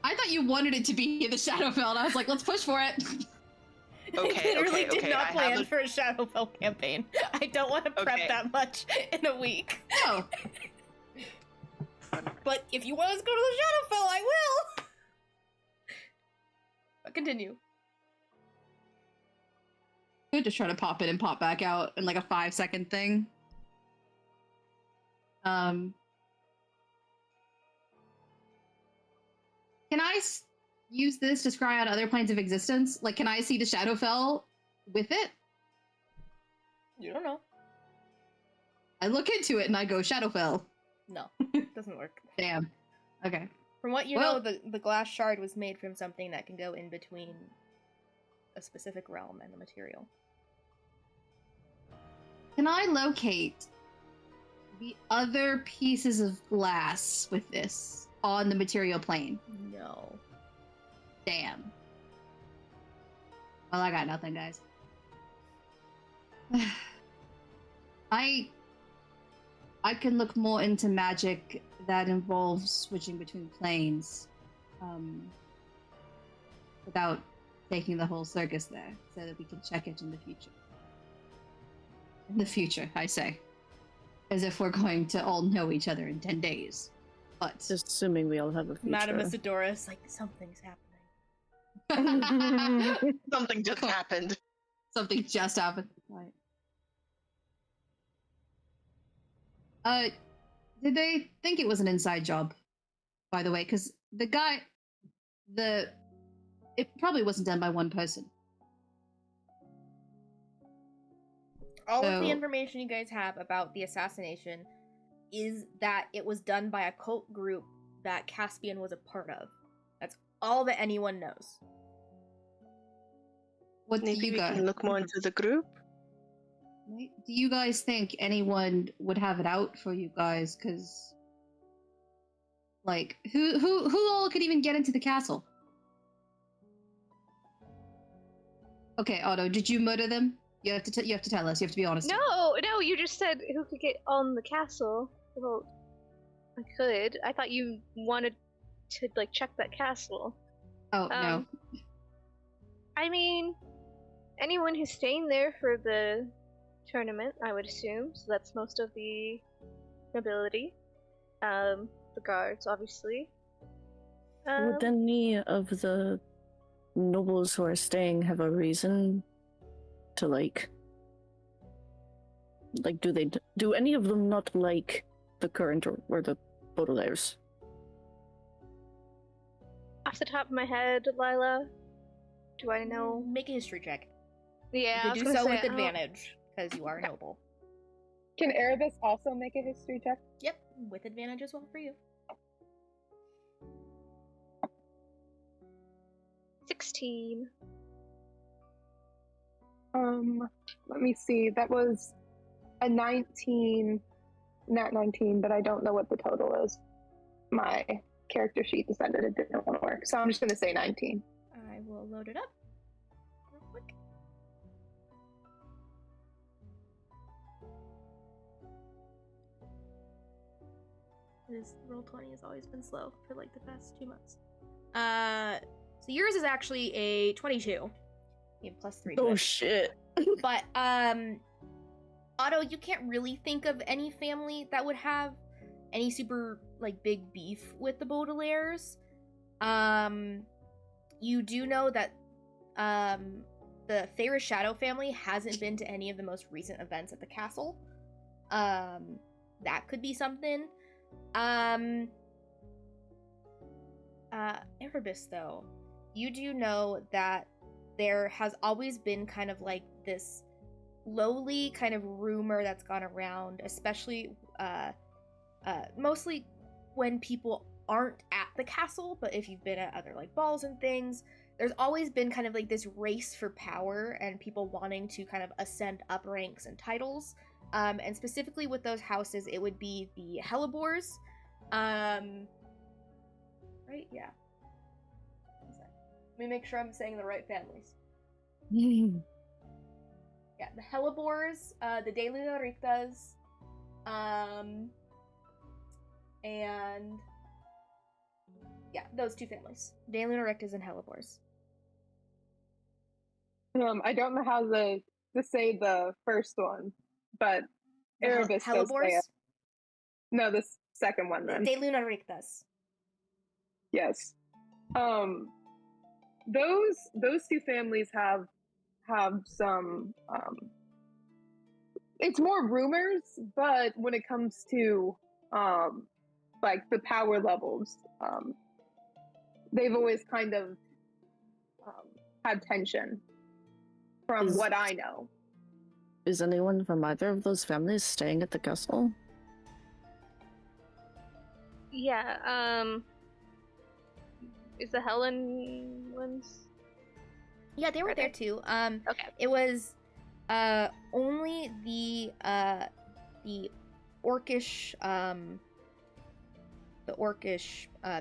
thought you wanted it to be in the Shadowfell, and I was like, let's push for it. Okay, I literally okay, did not I plan haven't- for a Shadowfell campaign. I don't want to prep Okay. that much in a week. No. But if you want us to go to the Shadowfell, I will. But continue. Could just try to pop in and pop back out in like a 5-second thing. Can I use this to scry out other planes of existence? Like, can I see the Shadowfell with it? You don't know. I look into it and I go, Shadowfell. No, doesn't work. Damn. Okay. From what you Well- know, the glass shard was made from something that can go in between a specific realm and the material. Can I locate the other pieces of glass with this on the material plane? No. Damn. Well, I got nothing, guys. I can look more into magic that involves switching between planes, without taking the whole circus there so that we can check it in the future. In the future, I say. As if we're going to all know each other in 10 days. But Just assuming we all have a future. Madame Isidora's like, something's happening. Something just happened. something just happened. Right. Did they think it was an inside job? By the way, because it probably wasn't done by one person. All of the So- information you guys have about the assassination is that it was done by a cult group that Caspian was a part of. That's all that anyone knows. What do Maybe you we guys? can look more into the group. Do you guys think anyone would have it out for you guys? Because, like, who all could even get into the castle? Okay, Otto, did you murder them? You have to tell us. You have to be honest. No, you just said who could get on the castle. Well, I could. I thought you wanted to, like, check that castle. Oh no. I mean, anyone who's staying there for the tournament, I would assume. So that's most of the nobility. The guards, obviously. Would any of the nobles who are staying have a reason to like do any of them not like the current or the Baudelaires? Off the top of my head, Lila, do I know? Make a history check. Yeah, I You was do gonna so say, with I don't- advantage, because you are a noble. Can Erebus also make a history check? Yep, with advantage as well for you. 16. Let me see. That was a 19, not 19, but I don't know what the total is. My character sheet decided it didn't want to work, so I'm just gonna say 19. I will load it up real quick. This Roll20 has always been slow for like the past 2 months. So yours is actually a 22. You have +3 to Oh it. shit. But Otto, you can't really think of any family that would have any super like big beef with the Baudelaires. You do know that the Ferris Shadow family hasn't been to any of the most recent events at the castle. That could be something. Erebus, though, you do know that there has always been kind of like this lowly kind of rumor that's gone around, especially mostly when people aren't at the castle, but if you've been at other like balls and things, there's always been kind of like this race for power and people wanting to kind of ascend up ranks and titles. And specifically with those houses, it would be the Hellebores. Right? Yeah. Let me make sure I'm saying the right families. Yeah, the Hellebores, the De Luna Rictas, and yeah, those two families. De Luna Rictas and Hellebores. I don't know how to say the first one, but The Erebus does say Hellebores? it. No, the second one then. De Luna Rictas. Yes. Those two families have some it's more rumors, but when it comes to like the power levels, they've always kind of had tension from what I know. Is anyone from either of those families staying at the castle? Yeah, is the Helen ones? Yeah, they were there too. Okay. It was only the orcish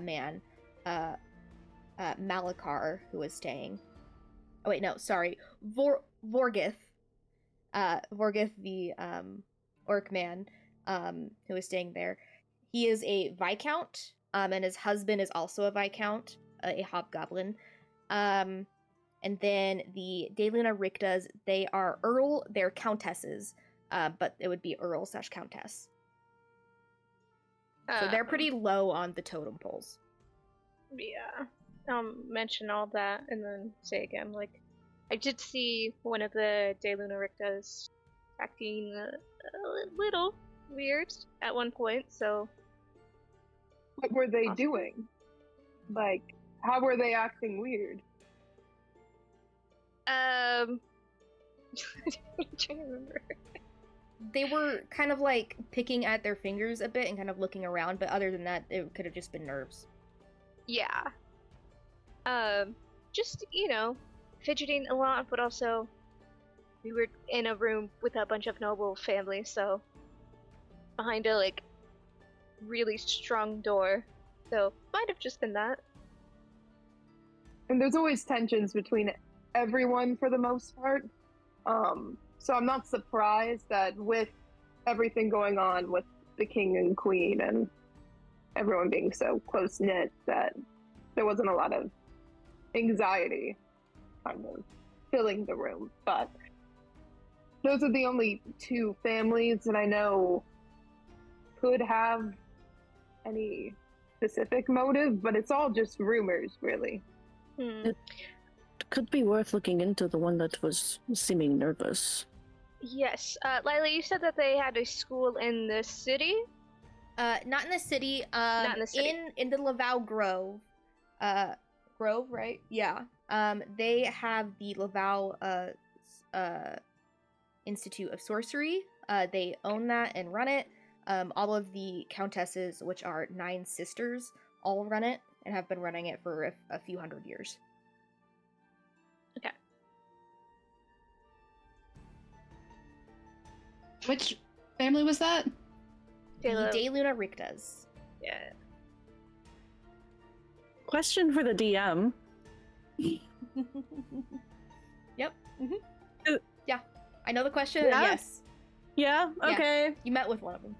man, Malakar, who was staying. Oh wait, no, sorry, Vorgith, Vorgith the orc man, who was staying there. He is a viscount, and his husband is also a viscount, a hobgoblin. And then the De Luna Rictas, they are Earl, they're countesses, but it would be Earl/Countess. So they're pretty low on the totem poles. Yeah. Mention all that and then say again, like, I did see one of the De Luna Rictas acting a little weird at one point, so. What were they Awesome. doing? Like, how were they acting weird? I'm trying to remember. They were kind of like picking at their fingers a bit and kind of looking around, but other than that, it could have just been nerves. Yeah. Just, fidgeting a lot, but also we were in a room with a bunch of noble families, so behind a, like, really strong door. So, might have just been that. And there's always tensions between everyone for the most part. So I'm not surprised that with everything going on with the king and queen and everyone being so close-knit that there wasn't a lot of anxiety kind of filling the room. But those are the only two families that I know could have any specific motive, but it's all just rumors, really. It could be worth looking into the one that was seeming nervous. Yes. Lila, you said that they had a school in the city? Not in the city. Not in the city. In the Laval Grove. Grove, right? Yeah. They have the Laval Institute of Sorcery. They own that and run it. All of the countesses, which are 9 sisters, all run it and have been running it for a few hundred years. Okay. Which family was that? The De Luna Rictas. Yeah. Question for the DM. Yep. Mm-hmm. Yeah. I know the question. Yeah? Yes. Yeah, Yeah. okay. You met with one of them.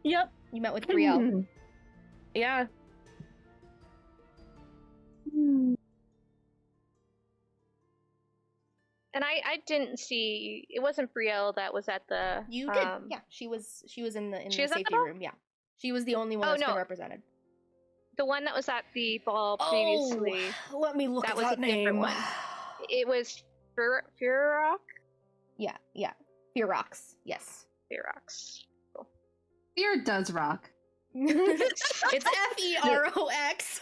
Yep. You met with Brielle. Yeah. And I didn't see. It wasn't Brielle that was at the. You did. Yeah. She was in the She was at the safety ball? room. Yeah. She was the only one that's been represented. The one that was at the ball previously. Oh, let me look that at was that a different name. one. It was Furrock? Yeah. Fearox. Yes. Fearox. Cool. Fear does rock. It's Ferox.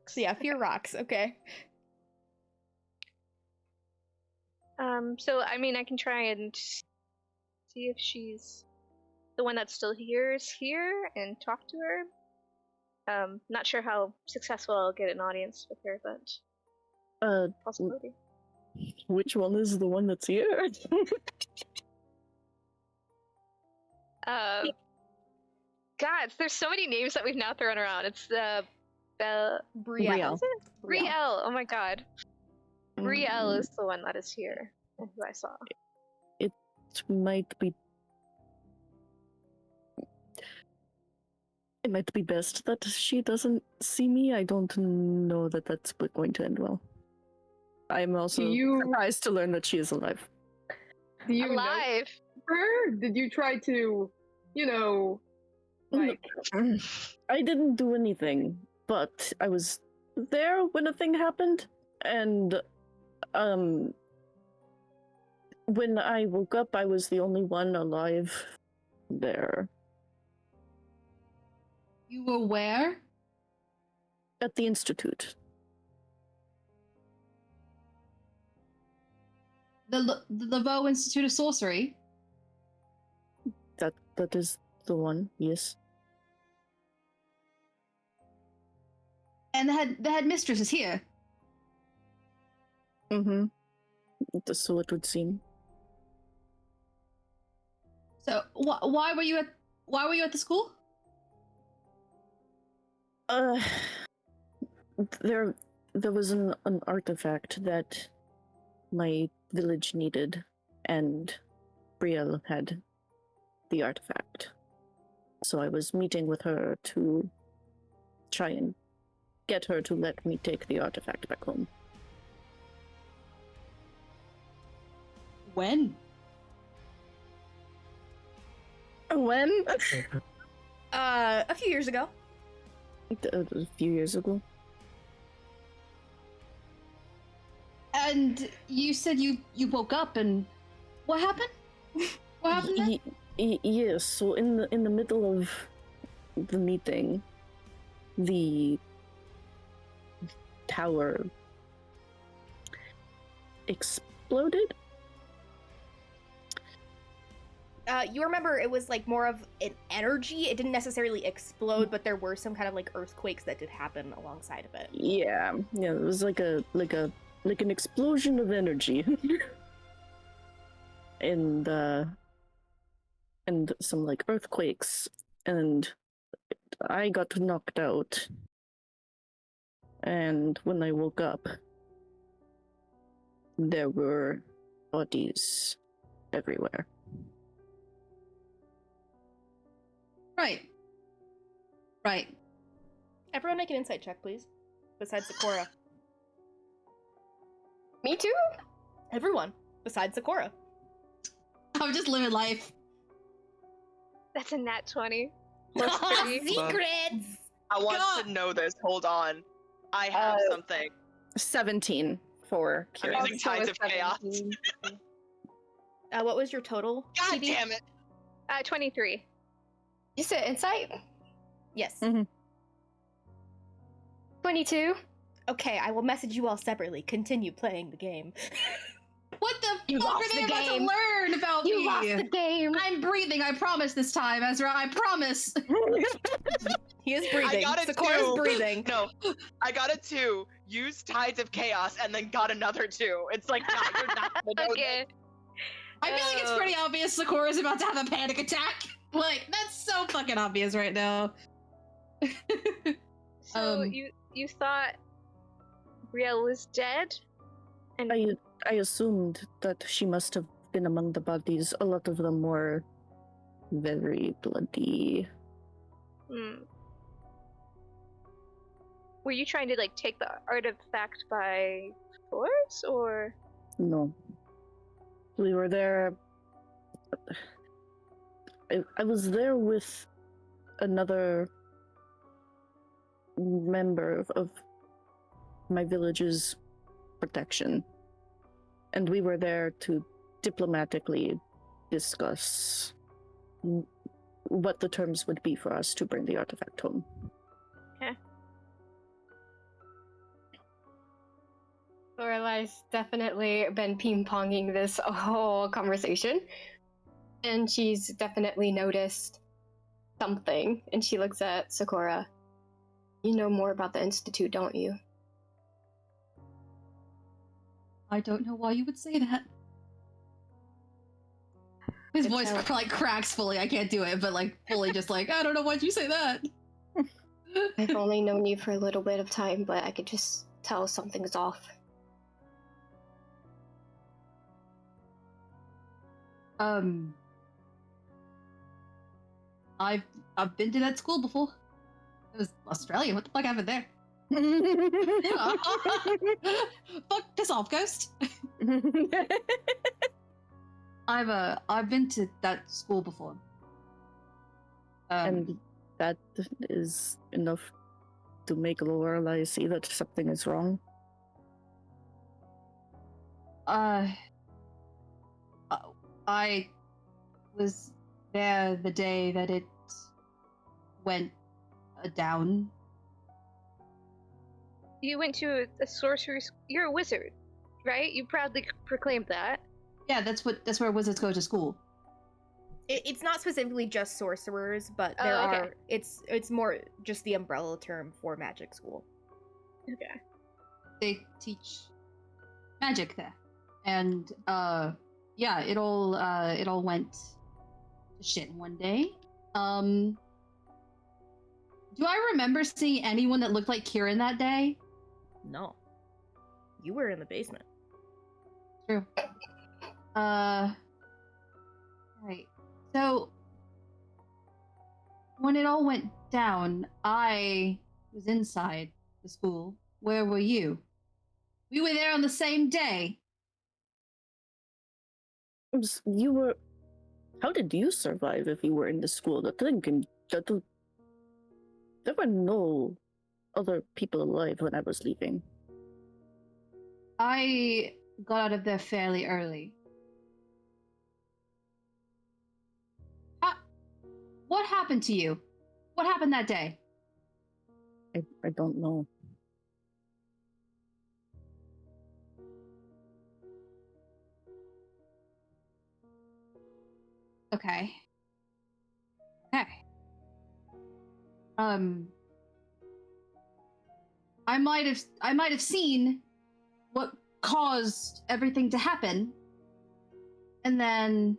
So yeah, Fearox. Okay. So I mean, I can try and see if she's the one that's still here is here and talk to her. Not sure how successful I'll get an audience with her, but possibility. Which one is the one that's here? God, there's so many names that we've now thrown around. It's Brielle. Is it? Brielle. Oh my god. Brielle is the one that is here, who I saw. It might be. It might be best that she doesn't see me. I don't know that that's going to end well. I'm also surprised to learn that she is alive. Do you Alive? know her? Did you try to, like... I didn't do anything, but I was there when a thing happened, and when I woke up, I was the only one alive there. You were where? At the Institute. The Laveau Institute of Sorcery? That is the one, yes. And the headmistress is here. Mm-hmm. So it would seem. So why were you at the school? There was an artifact that my village needed, and Brielle had the artifact. So I was meeting with her to try and get her to let me take the artifact back home. When? When? A few years ago. A few years ago. And you said you woke up and what happened? What happened then? Yes, so in the middle of the meeting, the tower exploded. You remember it was like more of an energy. It didn't necessarily explode, but there were some kind of like earthquakes that did happen alongside of it. Yeah, it was like an explosion of energy. and some like earthquakes, and I got knocked out. And when I woke up, there were bodies everywhere. Right. Everyone make an insight check, please. Besides Sakura. Me too? Everyone. Besides Sakura. I'm just living life. That's a nat 20. Plus 3. Secrets! I want to know this. Hold on. I have something. 17 for I'm Kira. using Tides of Chaos. What was your total? God CD? damn it! 23. You said insight? Yes. Mhm. 22. Okay, I will message you all separately. Continue playing the game. What the You fuck lost are they the about to game. learn about You me? lost the game. I'm breathing, I promise this time, Ezra, I promise. He is breathing. got it Sakura's too. breathing. No, I got a 2. Use Tides of Chaos, and then got another 2. It's like, no, you're not gonna know Okay. I feel like it's pretty obvious Sakura's about to have a panic attack. Like, that's so fucking obvious right now. So you thought Riel was dead? And I assumed that she must have been among the bodies. A lot of them were very bloody. Were you trying to like take the artifact by force, or? No. We were there. I was there with another member of my village's protection. And we were there to diplomatically discuss what the terms would be for us to bring the artifact home. Okay. Lorelai's definitely been ping-ponging this whole conversation. And she's definitely noticed something. And she looks at Sakura. You know more about the Institute, don't you? I don't know why you would say that. His It's voice how- like cracks fully. I can't do it, but like fully just like, I don't know why'd you say that. I've only known you for a little bit of time, but I could just tell something's off. I've been to that school before. It was Australia. What the fuck happened there? Fuck, piss off, ghost. I've been to that school before. And that is enough to make Lorelai see that something is wrong. I was there the day that it went down. You went to a sorcerer's. You're a wizard, right? You proudly proclaimed that. Yeah, that's where wizards go to school. It's not specifically just sorcerers, but there Oh, okay. are. It's more just the umbrella term for magic school. Okay. They teach magic there, and yeah, it all went to shit one day. Do I remember seeing anyone that looked like Kieran that day? No, you were in the basement. True. Right. So when it all went down, I was inside the school. Where were you? We were there on the same day. You were. How did you survive if you were in the school? There were no other people alive when I was leaving. I got out of there fairly early. What happened to you? What happened that day? I don't know. Okay. Okay. I might have seen what caused everything to happen. And then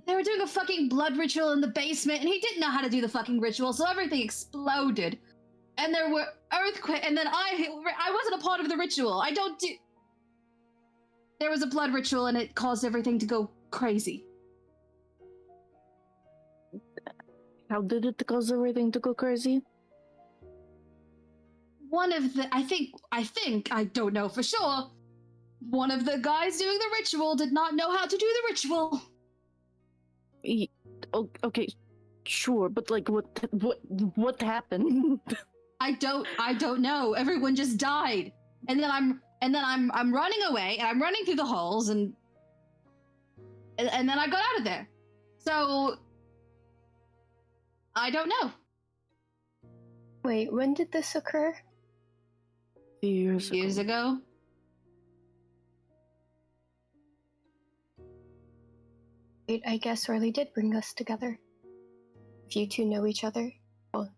they were doing a fucking blood ritual in the basement, and he didn't know how to do the fucking ritual, so everything exploded. And there were earthquakes, and then I wasn't a part of the ritual. There was a blood ritual, and it caused everything to go crazy. How did it cause everything to go crazy? One of the, I think, I don't know for sure, one of the guys doing the ritual did not know how to do the ritual. Okay, sure, but like, what happened? I don't know. Everyone just died, and then I'm running away, and I'm running through the halls, and then I got out of there. So I don't know. Wait, when did this occur? Years ago. It, I guess, really did bring us together. If you two know each other, well,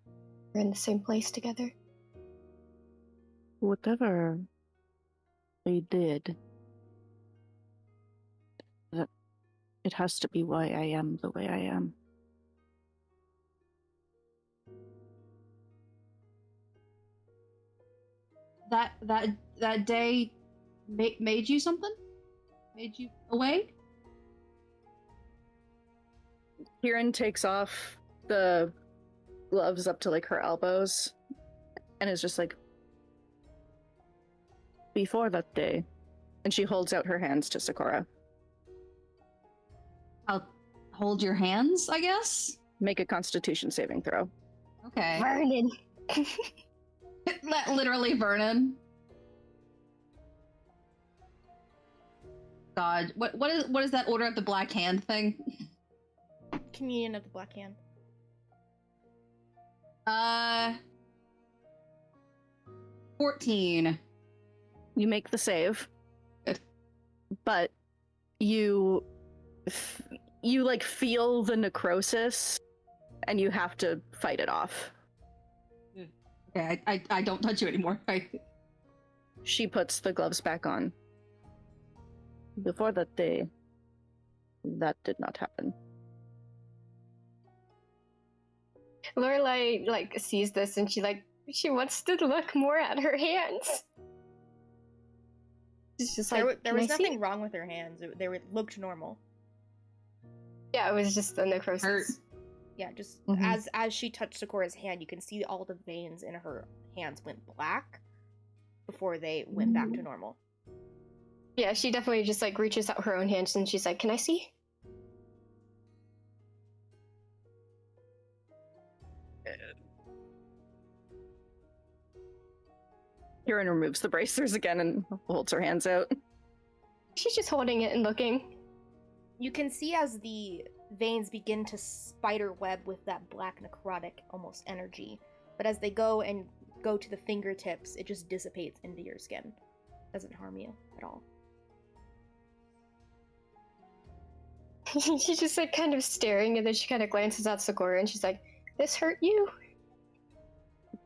we're in the same place together. Whatever they did, it has to be why I am the way I am. That day made you something? Made you awake? Kieran takes off the gloves up to like her elbows and is just like, before that day. And she holds out her hands to Sakura. I'll hold your hands, I guess? Make a constitution saving throw. Okay. Vernon! Literally Vernon. God, what is that Order of the Black Hand thing? Communion of the Black Hand. 14. You make the save. Good. But you like feel the necrosis and you have to fight it off. Okay, I don't touch you anymore. She puts the gloves back on. Before that day, that did not happen. Lorelai sees this and she wants to look more at her hands. It's just There like, was nothing wrong with her hands. Looked normal. Yeah, it was just the necrosis. Hurt. Yeah, just Mhm. as she touched Sakura's hand, you can see all the veins in her hands went black before they went back to normal. Yeah, she definitely just reaches out her own hands and she's like, "Can I see?" Kieran removes the bracers again and holds her hands out. She's just holding it and looking. You can see as the veins begin to spider web with that black necrotic almost energy, but as they go to the fingertips, it just dissipates into your skin. Doesn't harm you at all. She's just kind of staring, and then she kind of glances at Sakura and she's like, "This hurt you?"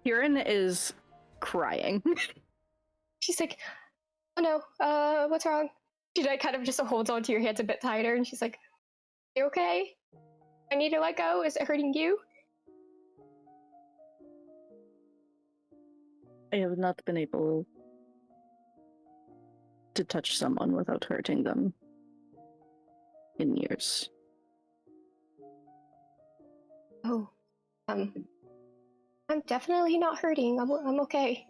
Kieran is crying. She's like, "Oh no, what's wrong?" She kind of just holds onto your hands a bit tighter and she's like, "You okay? I need to let go. Is it hurting you?" I have not been able to touch someone without hurting them in years. Oh, I'm definitely not hurting. I'm okay.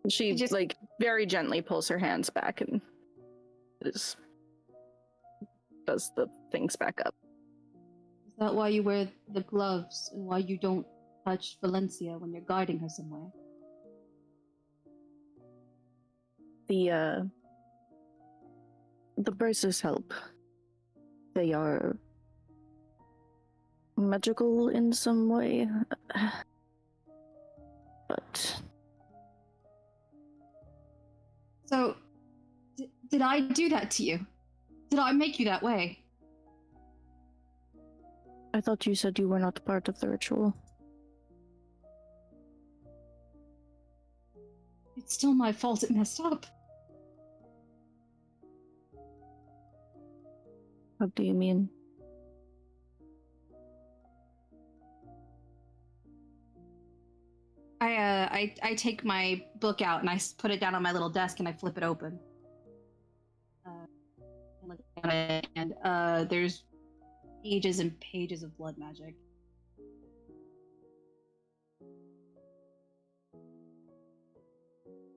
She just- like very gently pulls her hands back and does the things back up. Is that why you wear the gloves and why you don't touch Valencia when you're guiding her somewhere? The braces help. They are magical in some way. But So, did I do that to you? Did I make you that way? I thought you said you were not part of the ritual. It's still my fault it messed up. What do you mean? I take my book out and I put it down on my little desk and I flip it open. And look at it, and there's pages and pages of blood magic.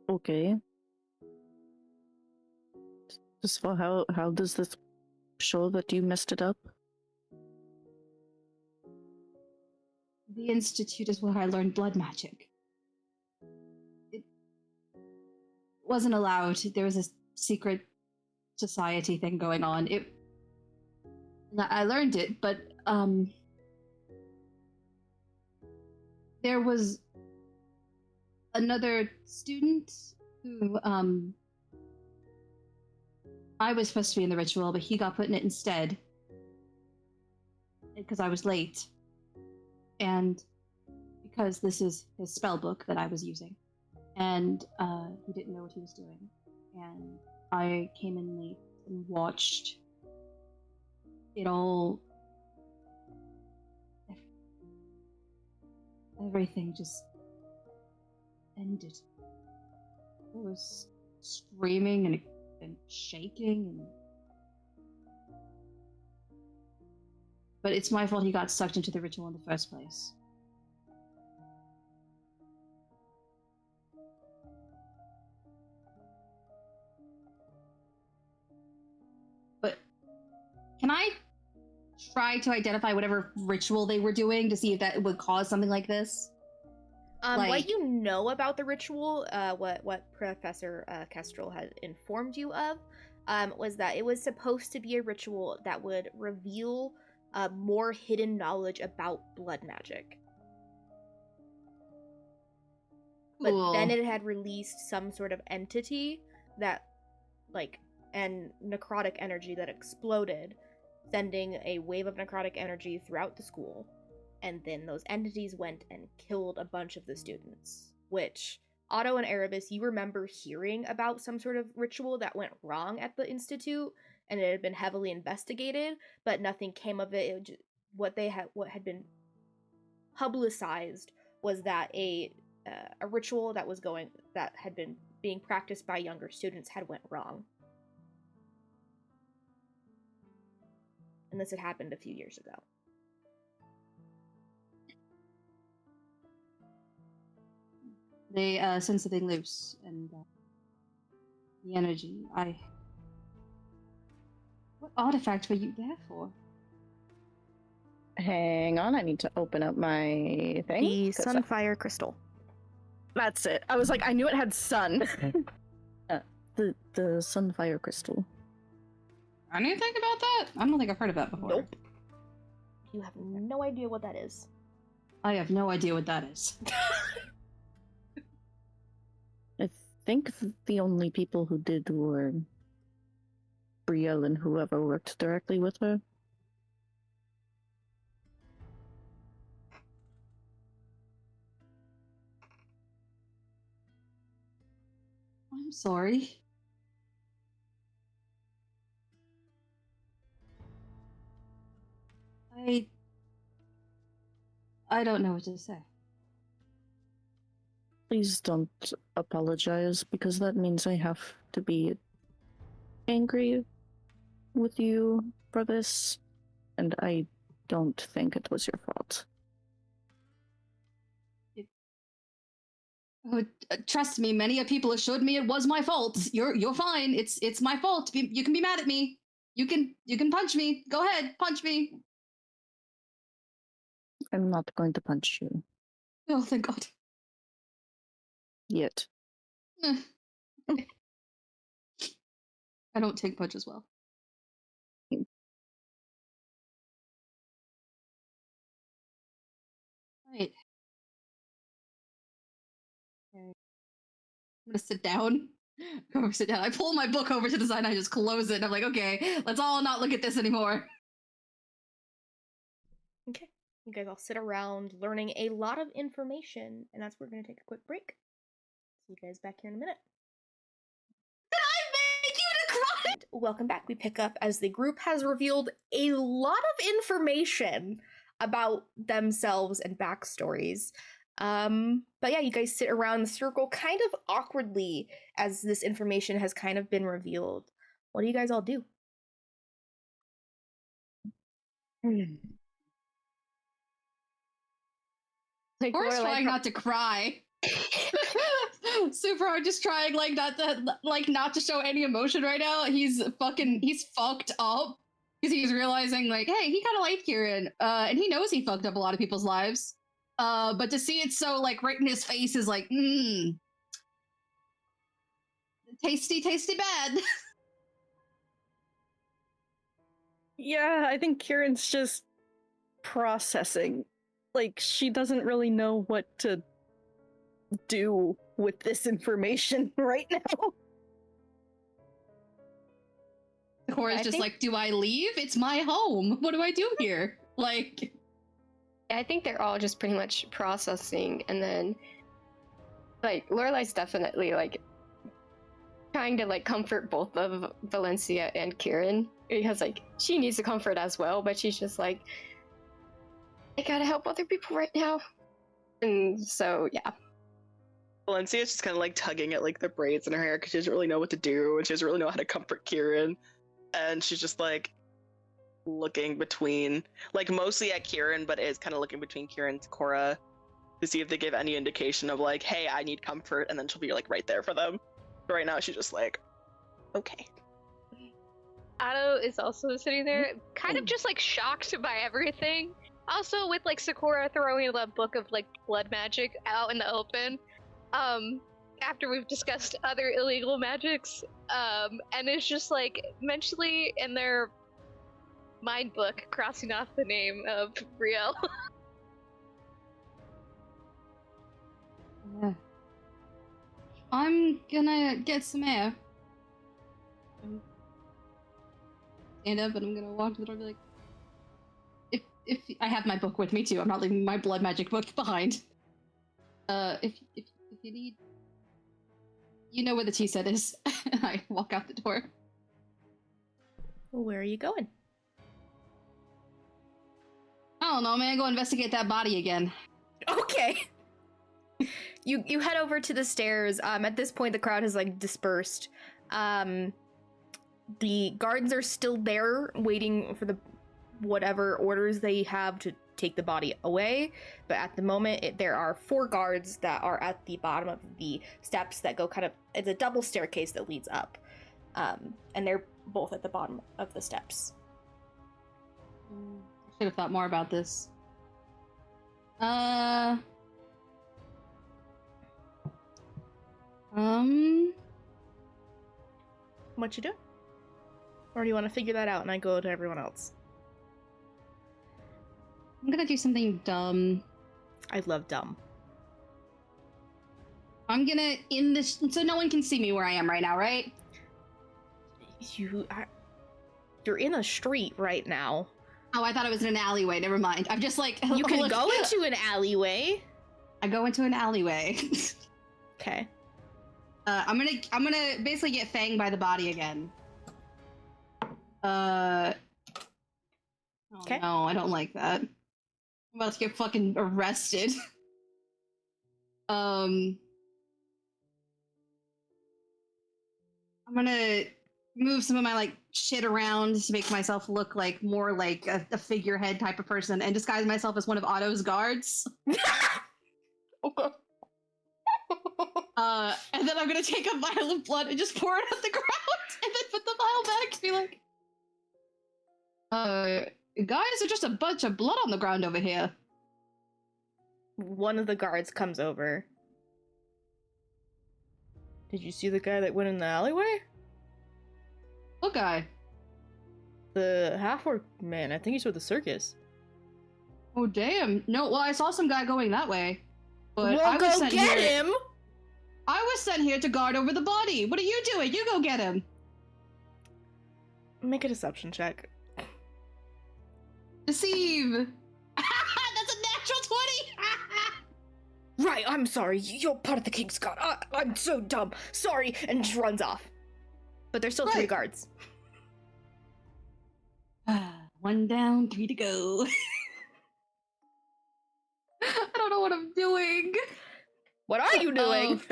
Okay. So how does this show that you messed it up? The Institute is where I learned blood magic. It wasn't allowed. There was a secret society thing going on. I learned it, but there was another student who I was supposed to be in the ritual, but he got put in it instead because I was late. And because this is his spell book that I was using. And he didn't know what he was doing. And I came in late and watched it all. Everything just ended. There was screaming and shaking but it's my fault he got sucked into the ritual in the first place. But can I try to identify whatever ritual they were doing to see if that would cause something like this? What you know about the ritual, what Professor Kestrel had informed you of, was that it was supposed to be a ritual that would reveal more hidden knowledge about blood magic. Cool. But then it had released some sort of entity that, and necrotic energy that exploded, sending a wave of necrotic energy throughout the school. And then those entities went and killed a bunch of the students, which Otto and Erebus, you remember hearing about some sort of ritual that went wrong at the Institute, and it had been heavily investigated, but nothing came of it. What had been publicized was that a ritual that had been being practiced by younger students had went wrong. And this had happened a few years ago. They sent something loose, and the energy. What artifact were you there for? Hang on, I need to open up my thing. The Sunfire Crystal. That's it. I was like, I knew it had sun. The Sunfire Crystal. Anything about that? I don't think I've heard of that before. Nope. You have no idea what that is. I have no idea what that is. I think the only people who did were Brielle and whoever worked directly with her. I'm sorry. I don't know what to say. Please don't apologize, because that means I have to be angry with you for this. and I don't think it was your fault. Oh, trust me, many people assured me it was my fault. You're fine. It's my fault. You can be mad at me. You can punch me. Go ahead, punch me. I'm not going to punch you. Oh, thank God. Yet. I don't take punches well. Right. Okay. I'm gonna sit down. Go sit down. I pull my book over to the side and I just close it. And I'm like, okay, let's all not look at this anymore. Okay. You guys all sit around learning a lot of information, and that's where we're going to take a quick break. See you guys back here in a minute. Did I make you to cry? Welcome back. We pick up as the group has revealed a lot of information about themselves and backstories. But yeah, you guys sit around the circle kind of awkwardly as this information has kind of been revealed. What do you guys all do? Like, Or Lorelai trying not to cry. Super hard, just trying not to show any emotion right now. He's fucked up because he's realizing like, hey, he kind of liked Kieran, and he knows he fucked up a lot of people's lives. But to see it so like right in his face is like, tasty bad. Yeah, I think Kieran's just processing. Like, she doesn't really know what to do with this information right now. Cora's just like, do I leave? It's my home. What do I do here? Like, I think they're all just pretty much processing, and then like Lorelai's definitely like trying to like comfort both of Valencia and Kieran because like she needs the comfort as well, but she's just like, I gotta help other people right now. And so yeah. Valencia's just kind of like tugging at like the braids in her hair because she doesn't really know what to do and she doesn't really know how to comfort Kieran. And she's just like looking between, like mostly at Kieran, but is kind of looking between Kieran and Cora to see if they give any indication of like, hey, I need comfort, and then she'll be like right there for them. But right now she's just like, okay. Otto is also sitting there, kind of just like shocked by everything. Also with like Sakura throwing a book of like blood magic out in the open. After we've discussed other illegal magics, and it's just like mentally in their mind book crossing off the name of Brielle. I'm gonna get some air. Stand up and I'm gonna walk to the door and be like, if I have my book with me too, I'm not leaving my blood magic book behind. If you need, you know where the tea set is. I walk out the door. Well, where are you going? I don't know, man. Go investigate that body again. Okay. You head over to the stairs. At this point, the crowd has like dispersed. The guards are still there, waiting for the whatever orders they have to take the body away. But at the moment, there are 4 guards that are at the bottom of the steps that go kind of. It's a double staircase that leads up, and they're both at the bottom of the steps. I should have thought more about this. What you do? Or do you want to figure that out and I go to everyone else? I'm gonna do something dumb. I love dumb. I'm gonna in this so no one can see me where I am right now, right? You're in a street right now. Oh, I thought it was in an alleyway. Never mind. I'm just like You can go into an alleyway. I go into an alleyway. Okay. I'm gonna basically get fanged by the body again. Oh Okay. no, I don't like that. I'm about to get fucking arrested. I'm gonna move some of my like shit around to make myself look like more like a figurehead type of person and disguise myself as one of Otto's guards. And then I'm gonna take a vial of blood and just pour it on the ground and then put the vial back and be like, guys, there's just a bunch of blood on the ground over here. One of the guards comes over. Did you see the guy that went in the alleyway? What guy? The half-orc man. I think he's with the circus. Oh, damn. No, well, I saw some guy going that way. But We'll I was go sent get here... him! I was sent here to guard over the body. What are you doing? You go get him. Make a deception check. Deceive. That's a natural 20. Right, I'm sorry. You're part of the King's Guard. I'm so dumb. Sorry. And just runs off. But there's still 3 Right. guards. 1 down, 3 to go. I don't know what I'm doing. What are you doing?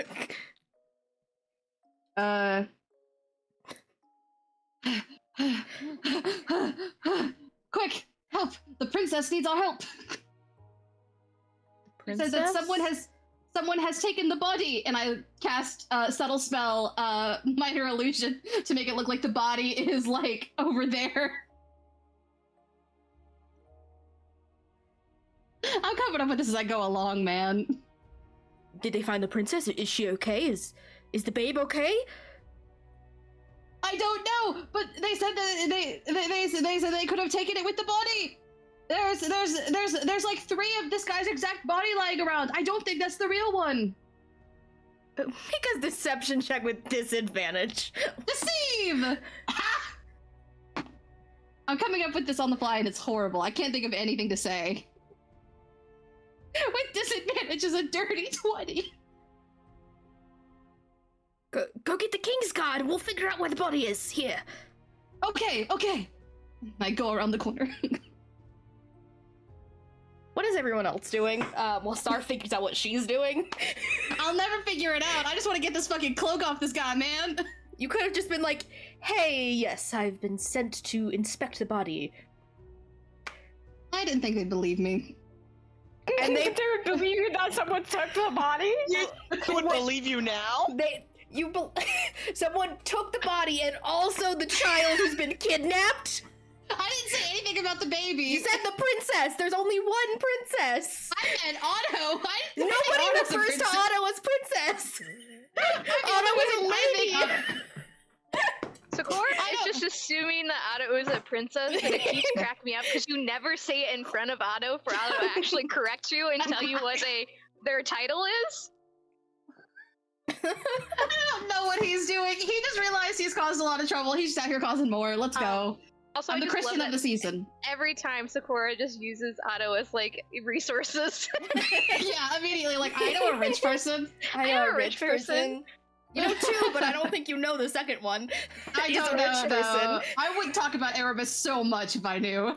Quick, help! The princess needs our help. It says that someone has taken the body, and I cast subtle spell, minor illusion, to make it look like the body is like over there. I'm coming up with this as I go along, man. Did they find the princess? Is she okay? Is the babe okay? I don't know, but they said that they said they could have taken it with the body. There's like 3 of this guy's exact body lying around. I don't think that's the real one. Make a deception check with disadvantage. Deceive! I'm coming up with this on the fly and it's horrible. I can't think of anything to say. With disadvantage is a dirty 20. Go get the King's Guard. We'll figure out where the body is. Here. Okay. I go around the corner. What is everyone else doing? Well, Star figures out what she's doing. I'll never figure it out. I just want to get this fucking cloak off this guy, man. You could have just been like, hey, yes, I've been sent to inspect the body. I didn't think they'd believe me. And they didn't believe you that someone took the body? Who would believe you now? Someone took the body and also the child who's been kidnapped? I didn't say anything about the baby. You said the princess. There's only one princess. I meant Otto. Nobody refers to Otto as princess. Otto was a lady. Sakura is just assuming that Otto is a princess, and it keeps cracking me up because you never say it in front of Otto for Otto to actually correct you and tell you what their title is. I don't know what he's doing. He just realized he's caused a lot of trouble. He's just out here causing more. Let's go. Also, I'm I the just Christian love of the that season. every time Sakura just uses Otto as like resources. Yeah, immediately. Like, I know a rich person. I know a rich person. You know 2, but I don't think you know the second one. I He's don't a rich know. person. I wouldn't talk about Erebus so much if I knew.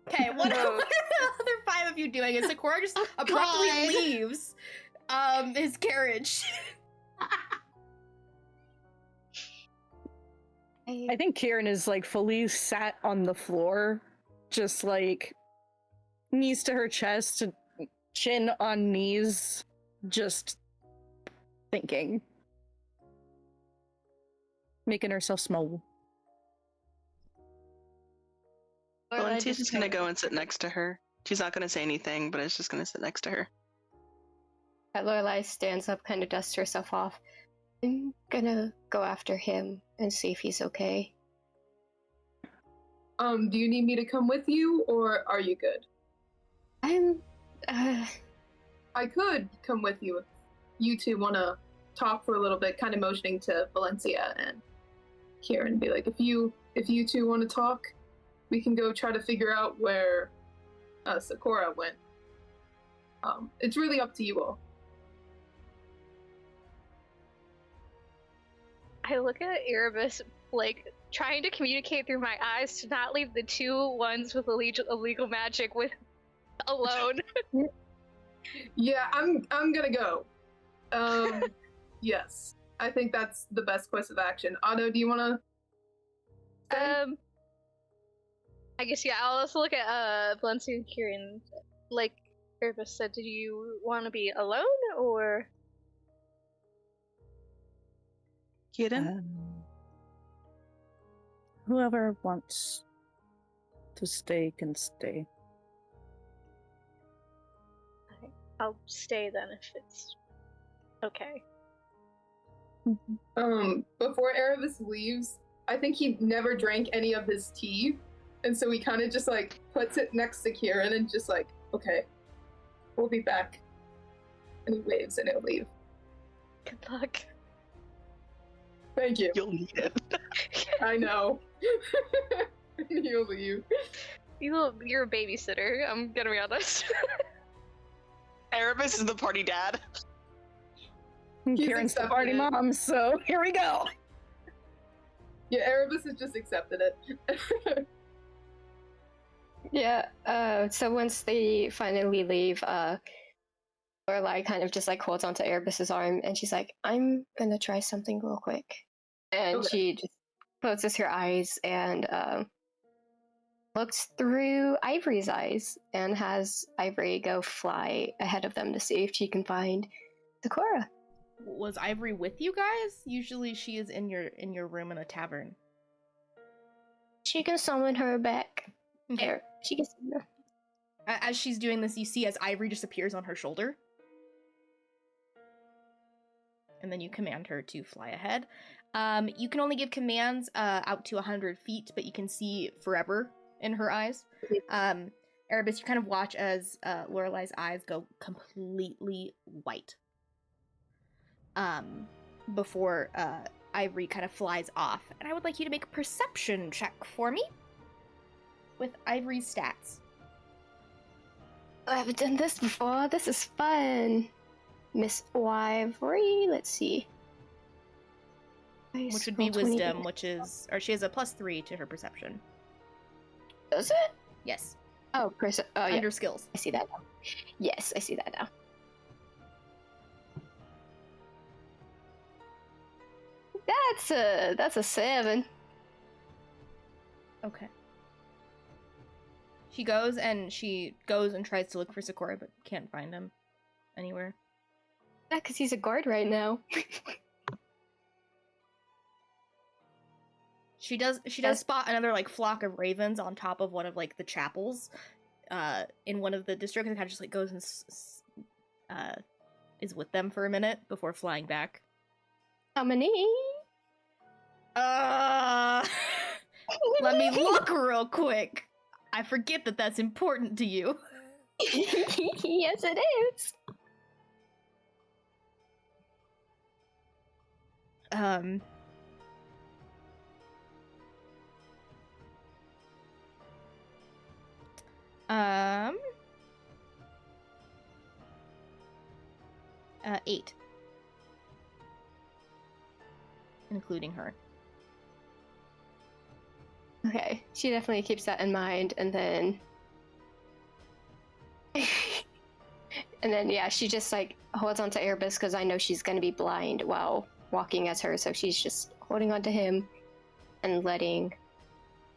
Okay, what are the other 5 of you doing? And Sakura just abruptly God. leaves his carriage. I think Kieran is like fully sat on the floor, just like knees to her chest, chin on knees, just thinking. Making herself small. Valencia's just gonna go and sit next to her. She's not gonna say anything, but it's just gonna sit next to her. Lorelai stands up, kind of dusts herself off. I'm gonna go after him and see if he's okay. Do you need me to come with you, or are you good? I could come with you if you two want to talk for a little bit, kind of motioning to Valencia and Kieran, be like, if you two want to talk, we can go try to figure out where Sakura went. It's really up to you all. I look at Erebus, like, trying to communicate through my eyes to not leave the 2 ones with illegal magic alone. Yeah, I'm gonna go. Yes, I think that's the best course of action. Otto, do you want to I guess yeah. I'll also look at Valencia and Kieran. Like Irvis said, did you want to be alone or? Kieran? Whoever wants to stay can stay. I'll stay then if it's okay. Before Erebus leaves, I think he never drank any of his tea, and so he kind of just like puts it next to Kieran and just like, okay, we'll be back. And he waves and he'll leave. Good luck. Thank you. You'll need it. I know. He'll leave. You're a babysitter. I'm gonna be honest. Erebus is the party dad. Kieran's the accepted party it. mom, so here we go. Yeah, Erebus has just accepted it. Yeah, so once they finally leave, Lorelai kind of just like holds onto Erebus's arm and she's like, I'm gonna try something real quick. And Okay. she just closes her eyes and looks through Ivory's eyes and has Ivory go fly ahead of them to see if she can find Sakura. Was Ivory with you guys? Usually she is in your room in a tavern. She can summon her back. Okay. There, she can summon her. As she's doing this, you see as Ivory just appears on her shoulder. And then you command her to fly ahead. You can only give commands out to 100 feet, but you can see forever in her eyes. Erebus, you kind of watch as Lorelai's eyes go completely white. Before Ivory kind of flies off. And I would like you to make a perception check for me. With Ivory's stats. I haven't done this before. This is fun. Miss Ivory, let's see. Which would be wisdom, which is... Or she has a +3 to her perception. Does it? Yes. Oh, oh yeah. Under skills. I see that now. Yes, I see that now. That's a 7. Okay. She goes and tries to look for Sakura, but can't find him anywhere. Yeah, because he's a guard right now. She does spot another like flock of ravens on top of one of like the chapels in one of the districts, and kind of just like goes and is with them for a minute before flying back. How many? Let me look real quick. I forget that that's important to you. Yes, it is. Eight. Including her. Okay, she definitely keeps that in mind, and then... and then, yeah, she just, like, holds on to Erebus, because I know she's gonna be blind while walking as her, so she's just holding on to him and letting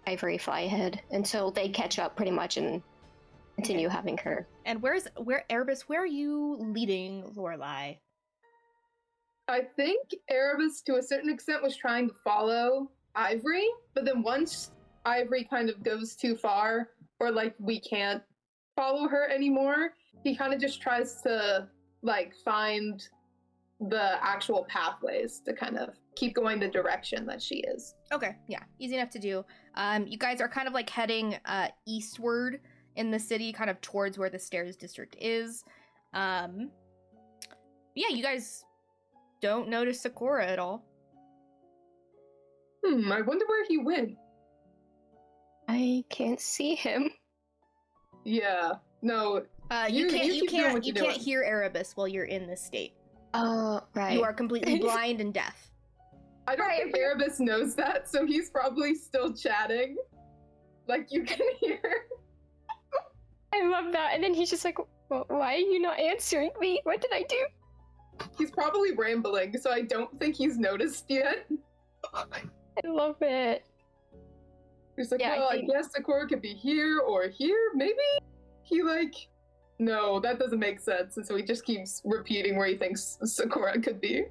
Ivory fly ahead until they catch up, pretty much, and continue having her. And Erebus, where are you leading Lorelai? I think Erebus, to a certain extent, was trying to follow Ivory, but then once Ivory kind of goes too far, or like we can't follow her anymore, he kind of just tries to like find the actual pathways to kind of keep going the direction that she is. Okay, yeah, easy enough to do. You guys are kind of like heading eastward in the city, kind of towards where the Stairs District is. Yeah, you guys don't notice Sakura at all. I wonder where he went. I can't see him. Yeah, no. You keep doing what can't you're doing. hear Erebus while you're in this state. Oh, right. You are completely blind and deaf. I don't think Erebus knows that, so he's probably still chatting. Like, you can hear. I love that. And then he's just like, why are you not answering me? What did I do? He's probably rambling, so I don't think he's noticed yet. I love it. He's like, Yeah, I well, I think- guess Sakura could be here or here, maybe? He like, no, that doesn't make sense. And so he just keeps repeating where he thinks Sakura could be.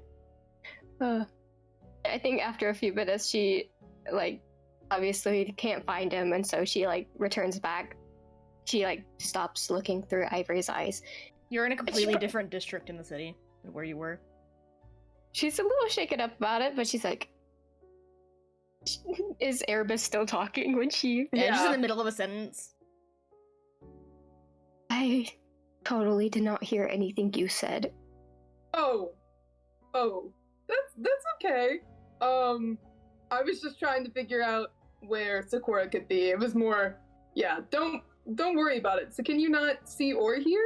I think after a few minutes, she, like, obviously can't find him, and so she, like, returns back. She, like, stops looking through Ivory's eyes. You're in a completely different district in the city than where you were. She's a little shaken up about it, but she's like, is Erebus still talking when she... Yeah, just in the middle of a sentence. I totally did not hear anything you said. Oh, that's okay. I was just trying to figure out where Sakura could be. It was more, yeah. Don't worry about it. So can you not see or hear?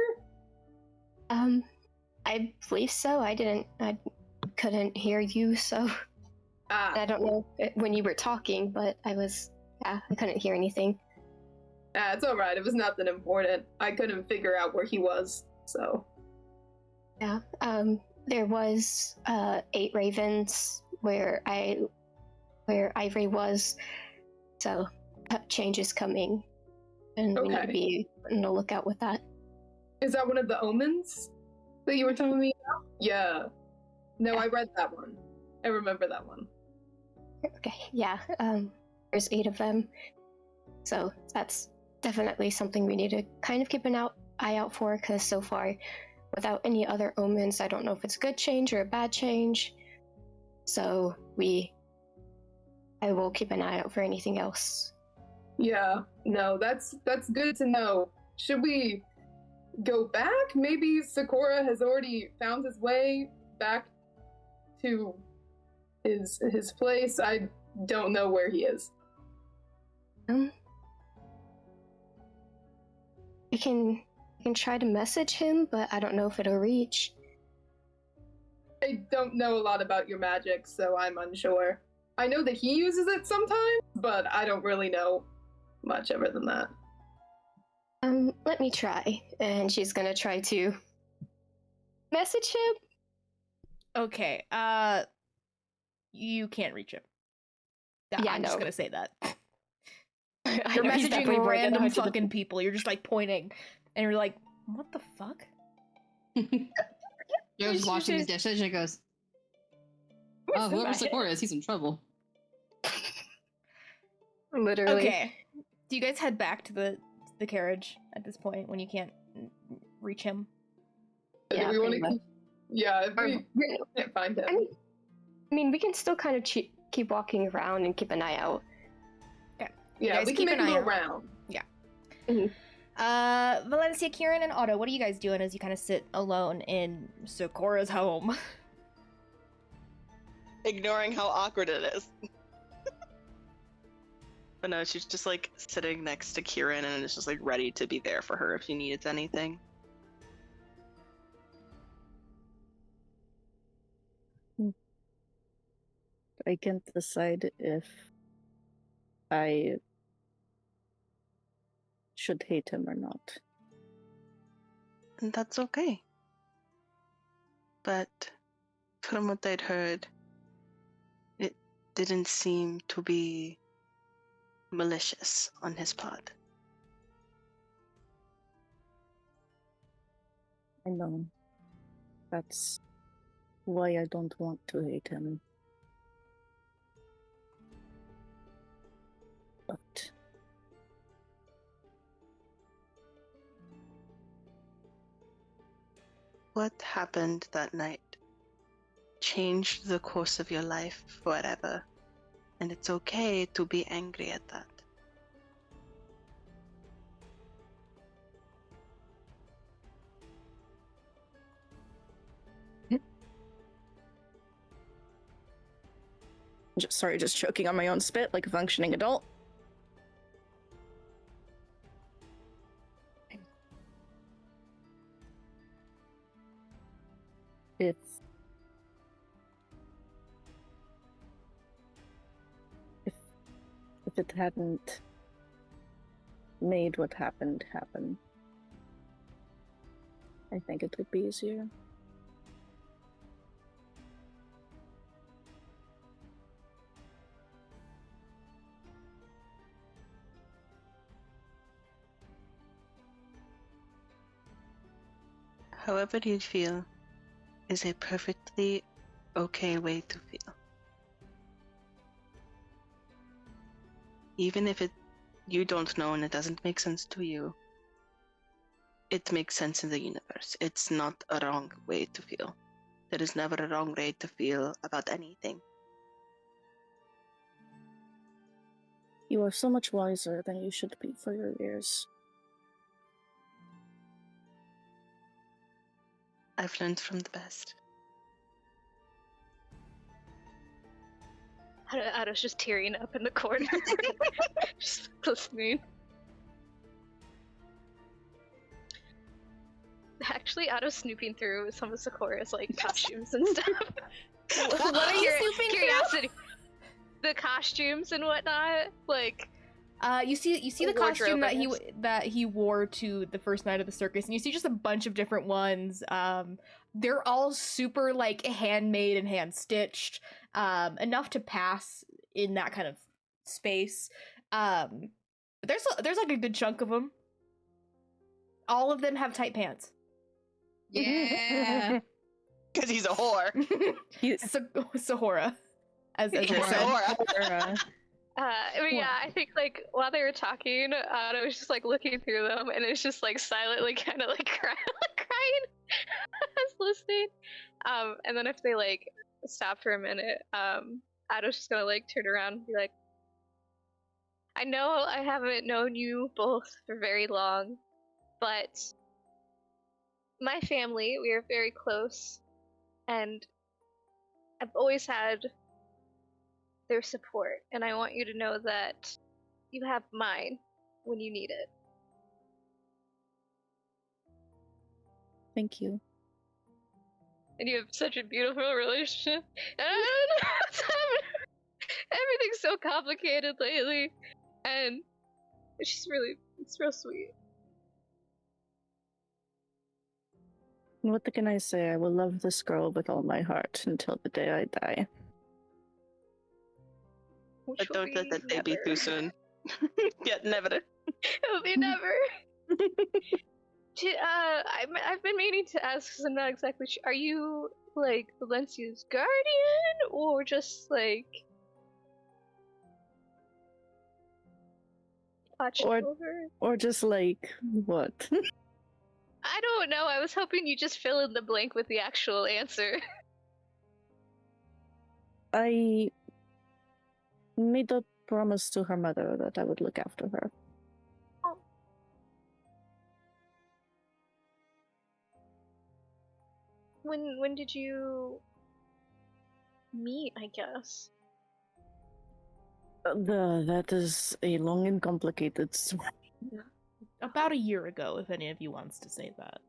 I believe so. I couldn't hear you, so I don't know when you were talking, but I couldn't hear anything. It's all right. It was nothing important. I couldn't figure out where he was, so. Yeah. There was 8 ravens where Ivory was, so change is coming, and we need to be on the lookout with that. Is that one of the omens that you were telling me about? Yeah. No, I read that one. I remember that one. Okay. Yeah. There's 8 of them, so that's definitely something we need to kind of keep an eye out for, because so far, without any other omens, I don't know if it's a good change or a bad change. So I will keep an eye out for anything else. Yeah, no, that's good to know. Should we go back? Maybe Sakura has already found his way back to his place. I don't know where he is. I can try to message him, but I don't know if it'll reach. I don't know a lot about your magic, so I'm unsure. I know that he uses it sometimes, but I don't really know much other than that. Let me try. And she's gonna try to message him. Okay, you can't reach him. Yeah, I'm just gonna say that. I You're know he's messaging definitely breaking random out to the- fucking people. You're just like pointing, and you're like, "What the fuck?" Joe's washing the dishes and goes, "Oh, whoever Sakura is, he's in trouble." Literally. Okay. Do you guys head back to the carriage at this point when you can't reach him? Yeah, Do we want pretty to much. Yeah, if we We're- can't find him. I mean, we can still kind of keep walking around and keep an eye out. Okay. Yeah, guys we keep can make an a eye go out. round. Valencia, Kieran, and Otto, what are you guys doing as you kind of sit alone in Sakura's home? Ignoring how awkward it is. But no, she's just like sitting next to Kieran and is just like ready to be there for her if she needs anything. I can't decide if I should hate him or not. And that's okay. But from what I'd heard, it didn't seem to be malicious on his part. I know. That's why I don't want to hate him. But What happened that night changed the course of your life forever, and it's okay to be angry at that. just choking on my own spit like a functioning adult. If it hadn't made what happened happen, I think it would be easier. However you feel is a perfectly okay way to feel. Even if you don't know and it doesn't make sense to you, it makes sense in the universe. It's not a wrong way to feel. There is never a wrong way to feel about anything. You are so much wiser than you should be for your years. I've learned from the best. Ada's just tearing up in the corner. Just listening. Actually, Ada's snooping through some of Sakura's like costumes and stuff. What are you snooping Curiosity. The costumes and whatnot, like. You see the wardrobe, costume that he wore to the first night of the circus, and you see just a bunch of different ones. They're all super like handmade and hand stitched, enough to pass in that kind of space. But there's like a good chunk of them. All of them have tight pants. Yeah. Because he's a whore. Sahora, as I said. Sahora. Yeah, I think like while they were talking, I was just like looking through them, and it's just like silently kind of like crying I was listening. And then if they like stop for a minute, Ada's just gonna like turn around and be like, I know I haven't known you both for very long, but my family, we are very close, and I've always had their support, and I want you to know that you have mine when you need it. Thank you. And you have such a beautiful relationship. And I don't know what's happening. Everything's so complicated lately, and it's real sweet. What can I say? I will love this girl with all my heart until the day I die. But don't let that day be too soon. Yet never. It'll be never. I've been meaning to ask because I'm not exactly sure. Are you like Valencia's guardian or just like watching over? Or just like what? I don't know. I was hoping you just fill in the blank with the actual answer. I made a promise to her mother that I would look after her. Oh. When did you meet, I guess? That is a long and complicated story. About a year ago, if any of you wants to say that.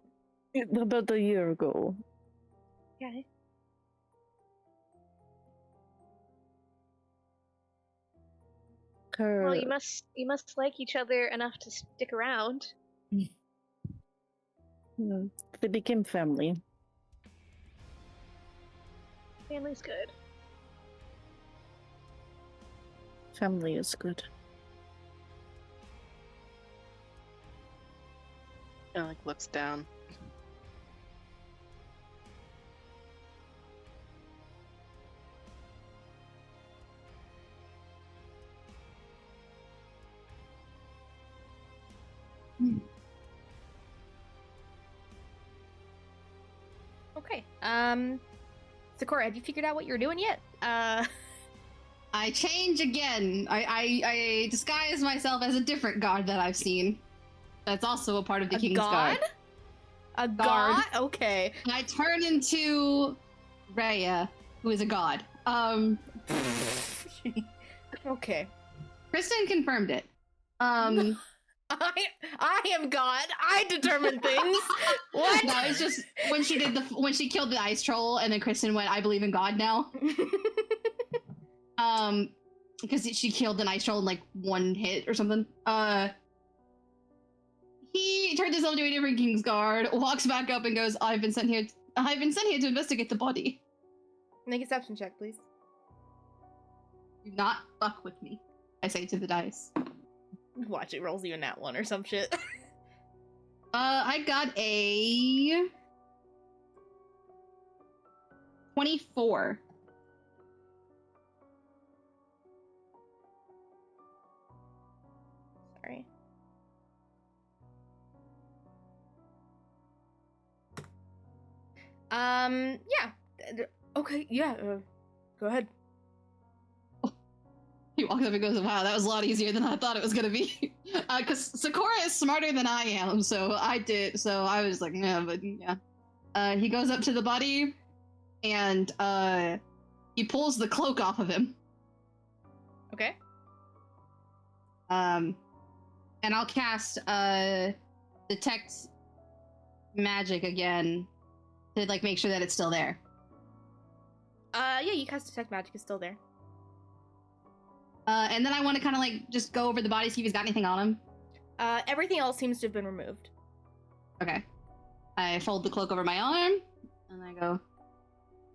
About a year ago. Okay. Well, you must like each other enough to stick around. They became family. Family's good. Family is good. And like looks down. Okay. Sakura, have you figured out what you're doing yet? I change again. I disguise myself as a different god that I've seen. That's also a part of the King's Guard. A Guard. god? Okay. I turn into Rhea, who is a god. Okay. Kristen confirmed it. I am God. I determine things. What? No, it's just when she killed the ice troll, and then Kristen went, "I believe in God now." Because she killed an ice troll in like one hit or something. He turned himself into a different King's Guard, walks back up, and goes, "I've been sent here to investigate the body." Make a deception check, please. Do not fuck with me, I say to the dice. Watch, it rolls you a nat one or some shit. I got a 24. Sorry. Yeah. Okay, yeah. Go ahead. He walks up and goes, wow, that was a lot easier than I thought it was going to be. Because Sakura is smarter than I am, so I was like, yeah, but yeah. He goes up to the body, and he pulls the cloak off of him. Okay. And I'll cast detect magic again to like make sure that it's still there. Yeah, you cast detect magic is still there. And then I want to kind of like just go over the body, see if he's got anything on him. Everything else seems to have been removed. Okay. I fold the cloak over my arm, and I go,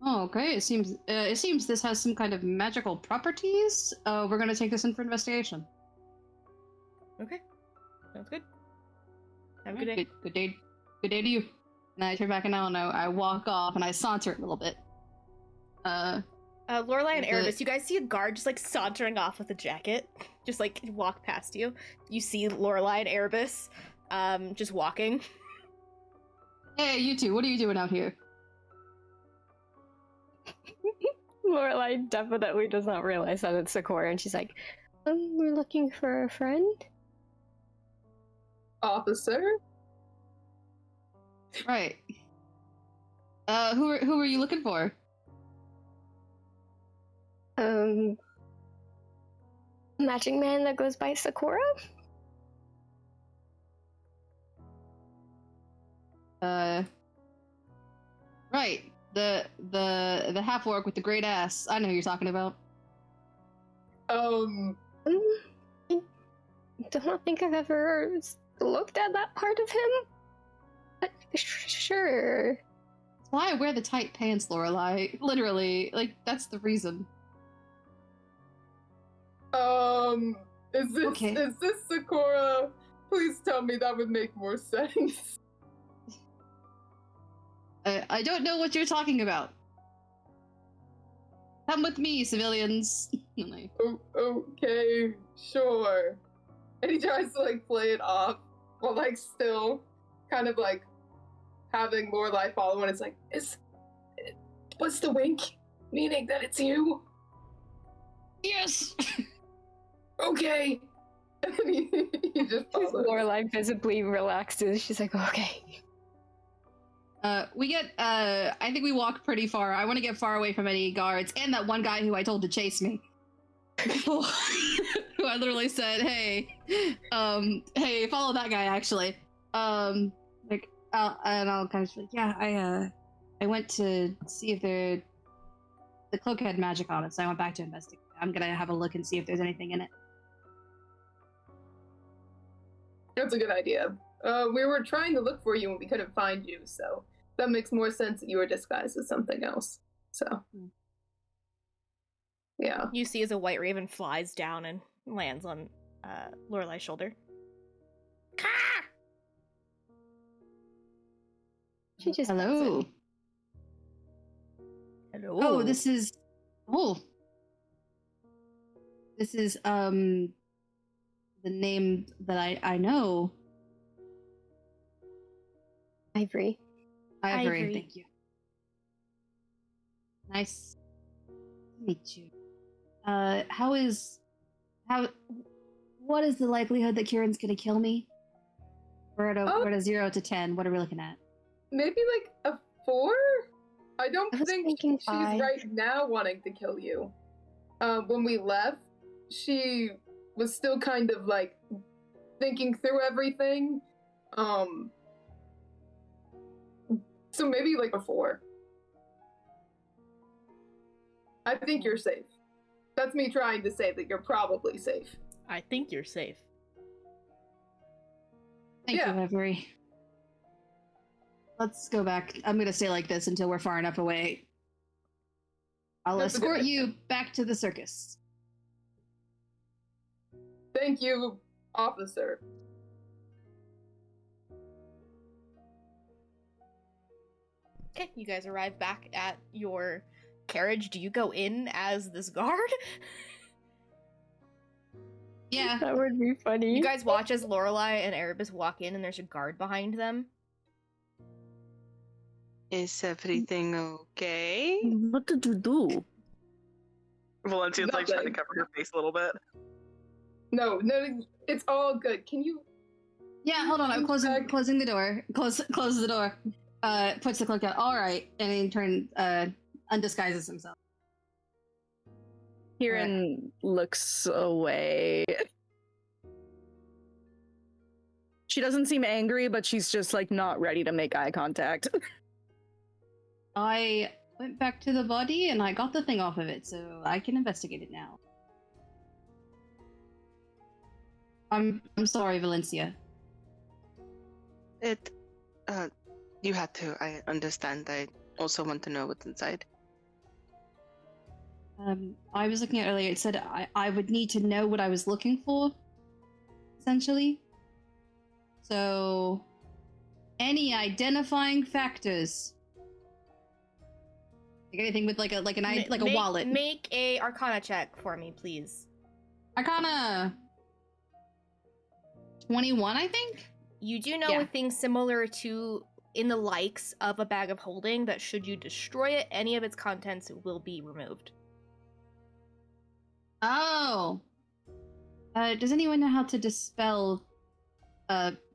oh, okay, it seems this has some kind of magical properties. We're gonna take this in for investigation. Okay. Sounds good. Have a good day. Good day. Good day to you. And I turn back and I walk off and I saunter a little bit. Lorelai and Erebus, you guys see a guard just like sauntering off with a jacket, just like walk past you. You see Lorelai and Erebus, just walking. Hey, you two, what are you doing out here? Lorelai definitely does not realize that it's Sakura, and she's like, we're looking for a friend? Officer? Right. Who are you looking for? Magic man that goes by Sakura? Right. The half orc with the great ass. I know who you're talking about. I don't think I've ever looked at that part of him. But sure. That's why I wear the tight pants, Lorelai. Literally, like that's the reason. Is this Sakura? Please tell me that would make more sense. I don't know what you're talking about. Come with me, civilians. Okay, sure. And he tries to like play it off while like still kind of like having more life follow, and it's like, what's the wink? Meaning that it's you? Yes. Okay. And he just follows. Lorelai visibly relaxes. She's like, okay. We get, I think we walk pretty far. I want to get far away from any guards and that one guy who I told to chase me. Who I literally said, hey, follow that guy, actually. And I'll kind of be like, yeah, I went to see if the cloak had magic on it, so I went back to investigate. I'm gonna have a look and see if there's anything in it. That's a good idea. We were trying to look for you and we couldn't find you, so that makes more sense that you were disguised as something else. So, yeah. You see as a white raven flies down and lands on Lorelai's shoulder. Ka! She just Hello. Hello. Oh, this is the name that I know. Ivory. Ivory. Thank you. Nice to meet you. What is the likelihood that Kieran's gonna kill me? We're at a 0 to 10. What are we looking at? Maybe like a 4? I don't I was think thinking she's 5. right now wanting to kill you. When we left, she was still kind of like thinking through everything. So maybe like a 4. I think you're safe. That's me trying to say that you're probably safe. I think you're safe. Thank you, Ivory. Let's go back. I'm gonna stay like this until we're far enough away. I'll That's a good escort idea. you back to the circus. Thank you, officer. Okay, you guys arrive back at your carriage. Do you go in as this guard? Yeah. That would be funny. You guys watch as Lorelai and Erebus walk in and there's a guard behind them. Is everything okay? What did you do? Valencia's like trying to Nothing. cover her face a little bit. No, it's all good. Can you? Yeah, hold on. I'm Back. closing the door. Close the door. Puts the cloak down. All right, and then undisguises himself. Kieran looks away. She doesn't seem angry, but she's just like not ready to make eye contact. I went back to the body and I got the thing off of it, so I can investigate it now. I'm sorry, Valencia. You had to. I understand. I also want to know what's inside. I was looking at earlier. It said I would need to know what I was looking for, essentially. So, any identifying factors? Like anything with like a wallet. Make a Arcana check for me, please. Arcana 21, I think. You do know Yeah. a thing similar to in the likes of a bag of holding that should you destroy it, any of its contents will be removed. Oh. Does anyone know how to dispel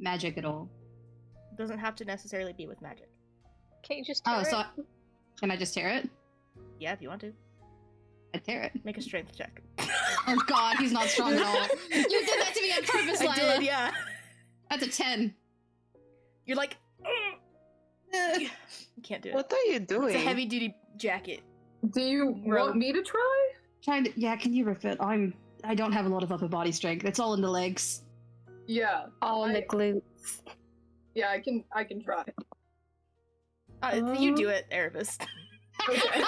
magic at all? It doesn't have to necessarily be with magic. Can't you just tear Oh, it? so can I just tear it? Yeah, if you want to. I tear it. Make a strength check. Oh god, he's not strong at all. You did that to me on purpose, Lila. I did, yeah. That's a 10. You're like, you can't do it. What are you doing? It's a heavy duty jacket. Do you Rope. want me to try? Trying to, yeah, can you rip it? I don't have a lot of upper body strength. It's all in the legs. Yeah. All the glutes. Yeah, I can try. You do it, Erebus. Okay.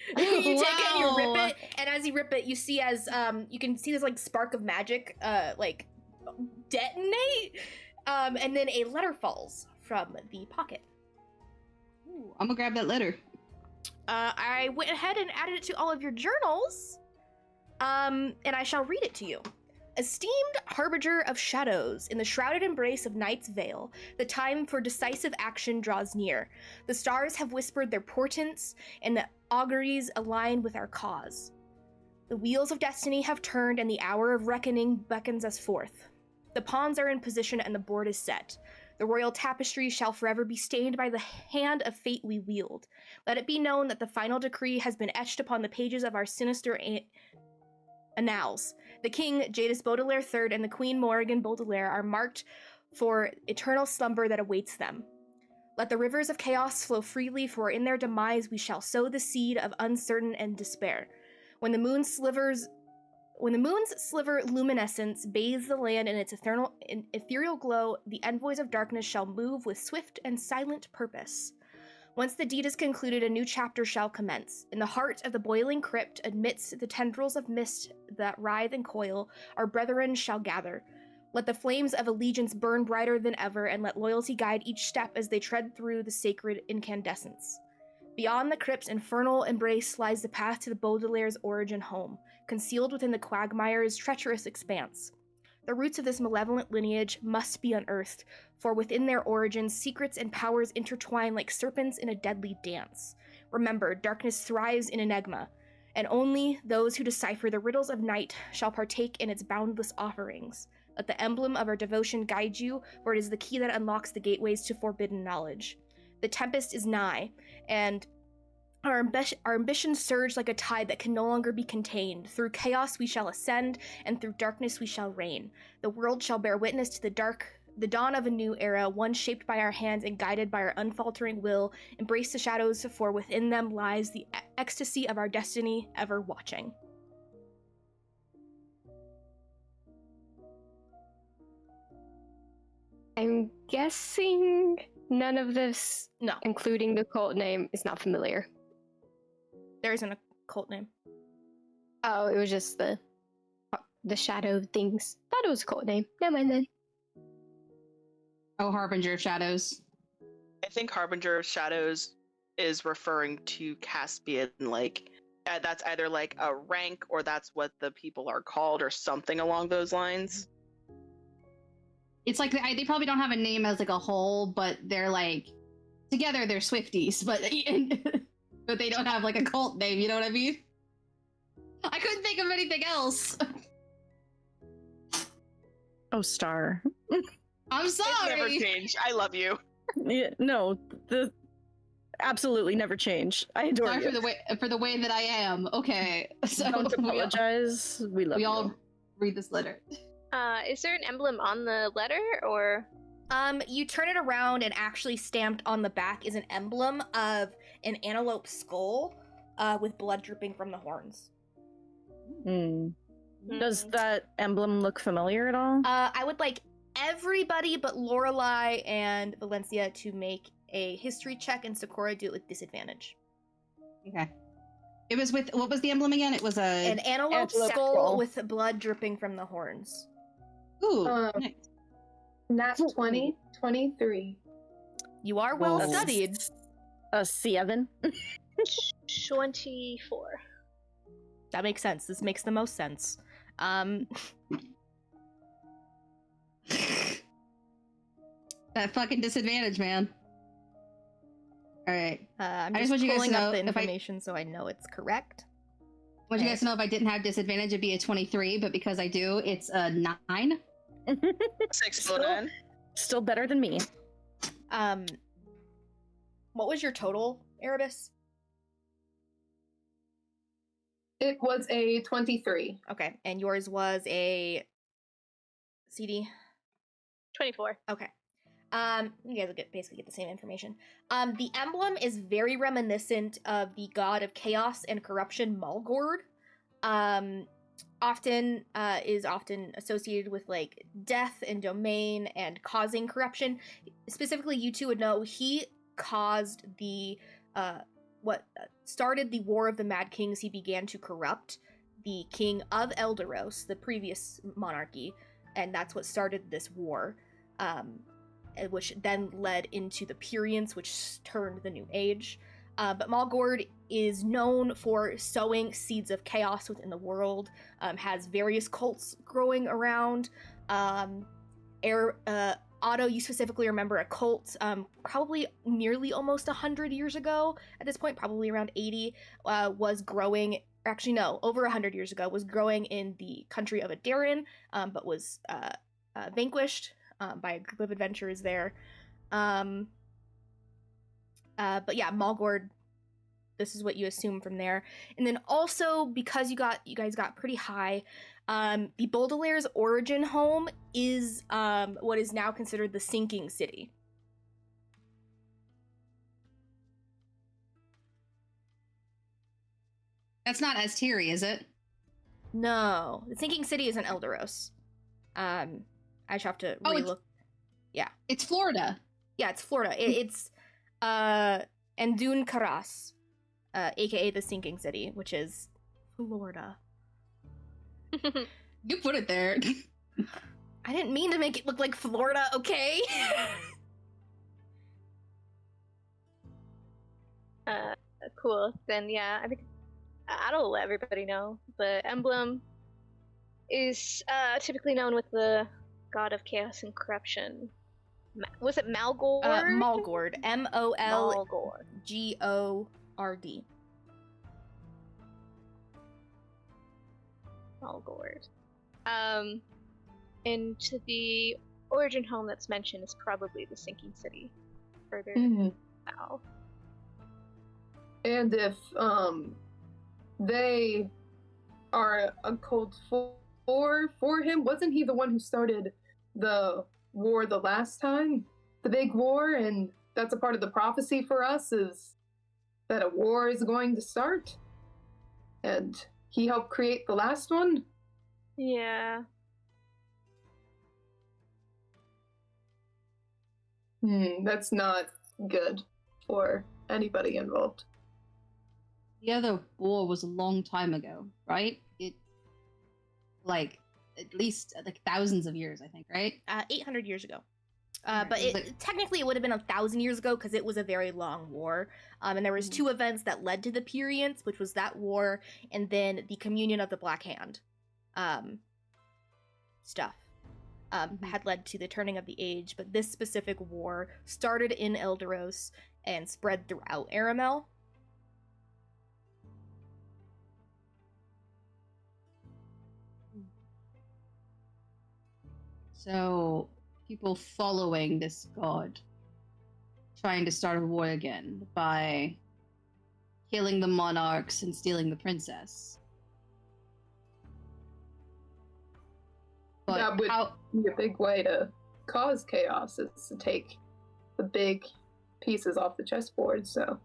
You take it and you Wow. rip it, and as you rip it, you see as you can see this like spark of magic like detonate, and then a letter falls from the pocket. Ooh, I'm gonna grab that letter. I went ahead and added it to all of your journals, and I shall read it to you. Esteemed harbinger of shadows, in the shrouded embrace of night's veil, the time for decisive action draws near. The stars have whispered their portents, and the auguries align with our cause. The wheels of destiny have turned, and the hour of reckoning beckons us forth. The pawns are in position, and the board is set. The royal tapestry shall forever be stained by the hand of fate we wield. Let it be known that the final decree has been etched upon the pages of our sinister annals. The King, Jadis Baudelaire III, and the Queen, Morrigan Baudelaire, are marked for eternal slumber that awaits them. Let the rivers of chaos flow freely, for in their demise we shall sow the seed of uncertain and despair. When the moon's sliver luminescence bathes the land in its ethereal glow, the envoys of darkness shall move with swift and silent purpose. Once the deed is concluded, a new chapter shall commence. In the heart of the boiling crypt, amidst the tendrils of mist that writhe and coil, our brethren shall gather. Let the flames of allegiance burn brighter than ever, and let loyalty guide each step as they tread through the sacred incandescence. Beyond the crypt's infernal embrace lies the path to the Baudelaire's origin home, concealed within the quagmire's treacherous expanse. The roots of this malevolent lineage must be unearthed, for within their origins, secrets and powers intertwine like serpents in a deadly dance. Remember, darkness thrives in enigma, and only those who decipher the riddles of night shall partake in its boundless offerings. Let the emblem of our devotion guide you, for it is the key that unlocks the gateways to forbidden knowledge. The tempest is nigh, and our ambitions surge like a tide that can no longer be contained. Through chaos we shall ascend, and through darkness we shall reign. The world shall bear witness to the dawn of a new era, one shaped by our hands and guided by our unfaltering will. Embrace the shadows, for within them lies the ecstasy of our destiny, ever watching. I'm guessing none of this, No, including the cult name, is not familiar. there isn't a cult name. Oh, it was just the shadow things. Thought it was a cult name. Never mind then. Oh, Harbinger of Shadows. I think Harbinger of Shadows is referring to Caspian, like that's either like a rank or that's what the people are called or something along those lines. It's like they probably don't have a name as like a whole, but they're like together they're Swifties, but but they don't have like a cult name. You know what I mean? I couldn't think of anything else. Oh, Star. I'm It's never sorry. changed. I love you. Yeah, no, the absolutely never change. I adore Sorry you. for the way that I am. Okay, so Don't apologize. We love we you. all read this letter. Is there an emblem on the letter, or? You turn it around and actually stamped on the back is an emblem of an antelope skull, with blood dripping from the horns. Hmm. Does that emblem look familiar at all? I would like everybody but Lorelai and Valencia to make a history check, and Sakura do it with disadvantage. Okay. It was with what was the emblem again? It was An antelope skull with blood dripping from the horns. Ooh, nice. Nat 20, 23. You are well Whoa. studied. A 7. 24. That makes sense. This makes the most sense. That fucking disadvantage, man. All right. I'm I just just want you guys to pulling know up the if I- information so I know it's correct. I want you guys to know if I didn't have disadvantage, it'd be a 23, but because I do, it's a 9. 6 Still- foot in. Still better than me. What was your total, Erebus? It was a 23. Okay, and yours was a CD. 24. Okay. You guys will basically get the same information. The emblem is very reminiscent of the god of chaos and corruption, Malgord. Often associated with like death and domain and causing corruption. Specifically, you two would know he caused the what started the War of the Mad Kings. He began to corrupt the king of Elderos, the previous monarchy, and that's what started this war. Which then led into the Purians, which turned the New Age. But Malgord is known for sowing seeds of chaos within the world, has various cults growing around. Otto, you specifically remember a cult probably nearly almost 100 years ago at this point, probably around 80, was growing, actually no, over 100 years ago, was growing in the country of Adaryn, but was vanquished by a group of adventurers there. But yeah, Malgord, this is what you assume from there. And then also, because you guys got pretty high, the Baudelaire's origin home is what is now considered the Sinking City. That's not Asteri, is it? No, the Sinking City is in Elderos. I just have to Oh, relook. It's Florida. Yeah, it's Florida. It's Endun Karas, aka the Sinking City, which is Florida. You put it there. I didn't mean to make it look like Florida, okay? Cool. Then yeah, I think I'll let everybody know. The emblem is typically known with the god of chaos and corruption. Was it Malgord? Malgord. M-O-L-G-O-R-D. Malgord. And to the origin home that's mentioned is probably the Sinking City. Further south. And if they are a cult for him, wasn't he the one who started the war the last time? The big war, and that's a part of the prophecy for us, is that a war is going to start? And he helped create the last one? Yeah. That's not good for anybody involved. The other war was a long time ago, right? It, like, at least like thousands of years, I think, right? 800 years ago. But technically, it would have been 1,000 years ago because it was a very long war. And there was 2 events that led to the Purians, which was that war, and then the Communion of the Black Hand stuff had led to the turning of the age. But this specific war started in Elderos and spread throughout Aramel. So, people following this god trying to start a war again by killing the monarchs and stealing the princess. But that would be a big way to cause chaos, is to take the big pieces off the chessboard, so.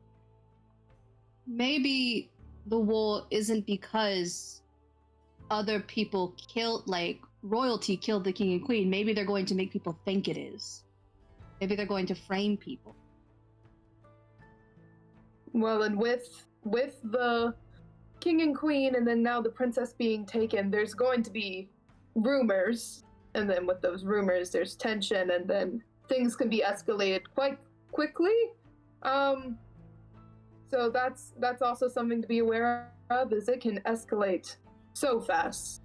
Maybe the war isn't because other people killed, like, royalty killed the king and queen. Maybe they're going to make people think it is. Maybe they're going to frame people. Well, and with the king and queen, and then now the princess being taken, there's going to be rumors, and then with those rumors, there's tension, and then things can be escalated quite quickly. So that's also something to be aware of, is it can escalate so fast.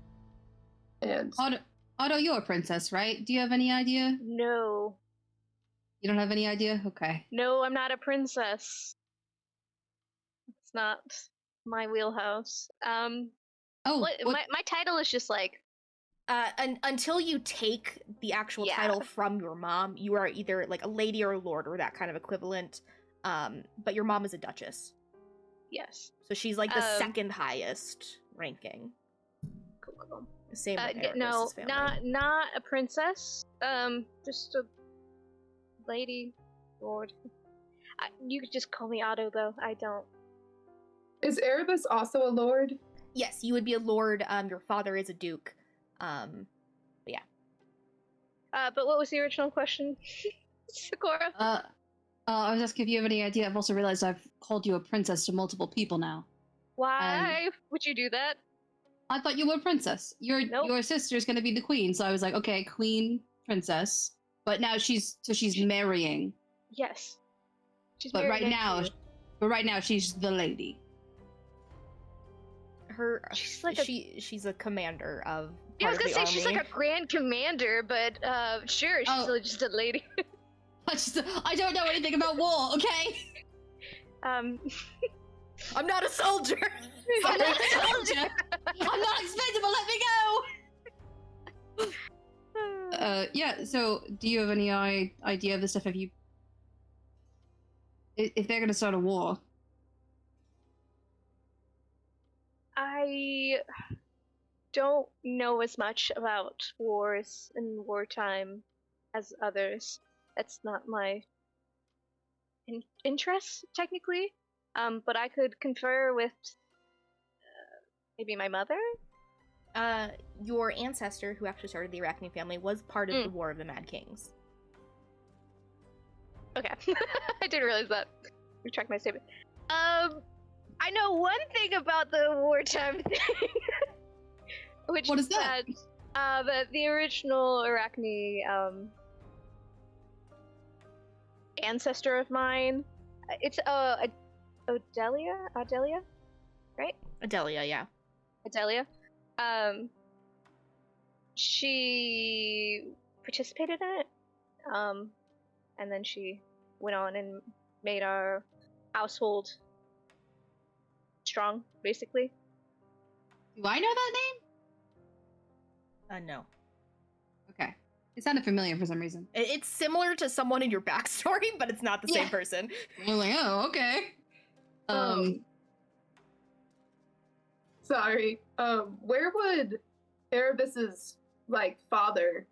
And Otto, you're a princess, right? Do you have any idea? No. You don't have any idea? Okay. No, I'm not a princess. It's not my wheelhouse. My title is just like until you take the actual title from your mom, you are either like a lady or a lord or that kind of equivalent. But your mom is a duchess. Yes. So she's like the second highest ranking. Cool. Same with no, Erebus's family. not a princess. Just a lady, lord. You could just call me Otto, though. I don't. Is Erebus also a lord? Yes, you would be a lord. Your father is a duke. But yeah. But what was the original question, Sakura? I was asking if you have any idea. I've also realized I've called you a princess to multiple people now. Why would you do that? I thought you were a princess. Nope. Your sister's gonna be the queen, so I was like, okay, queen, princess. But now she's marrying. Yes. But right now she's the lady. She's like she's a commander of. Yeah, I was gonna say she's like a grand commander, but sure, she's still just a lady. I don't know anything about war, okay? I'm not a soldier. I'm not a soldier. I'm not expendable. Let me go. Yeah. So, do you have any idea of the stuff? If they're gonna start a war? I don't know as much about wars and wartime as others. That's not my interest, technically. But I could confer with maybe my mother? Your ancestor, who actually started the Arachne family, was part of the War of the Mad Kings. Okay. I didn't realize that. Retract my statement. I know one thing about the wartime thing. Which what is that? That the original Arachne ancestor of mine, it's Adelia, right? Adelia, yeah. Adelia. She participated in it. And then she went on and made our household strong, basically. Do I know that name? No. Okay. It sounded familiar for some reason. It's similar to someone in your backstory, but it's not the same person. I was like, oh, okay. Sorry. Where would Erebus's father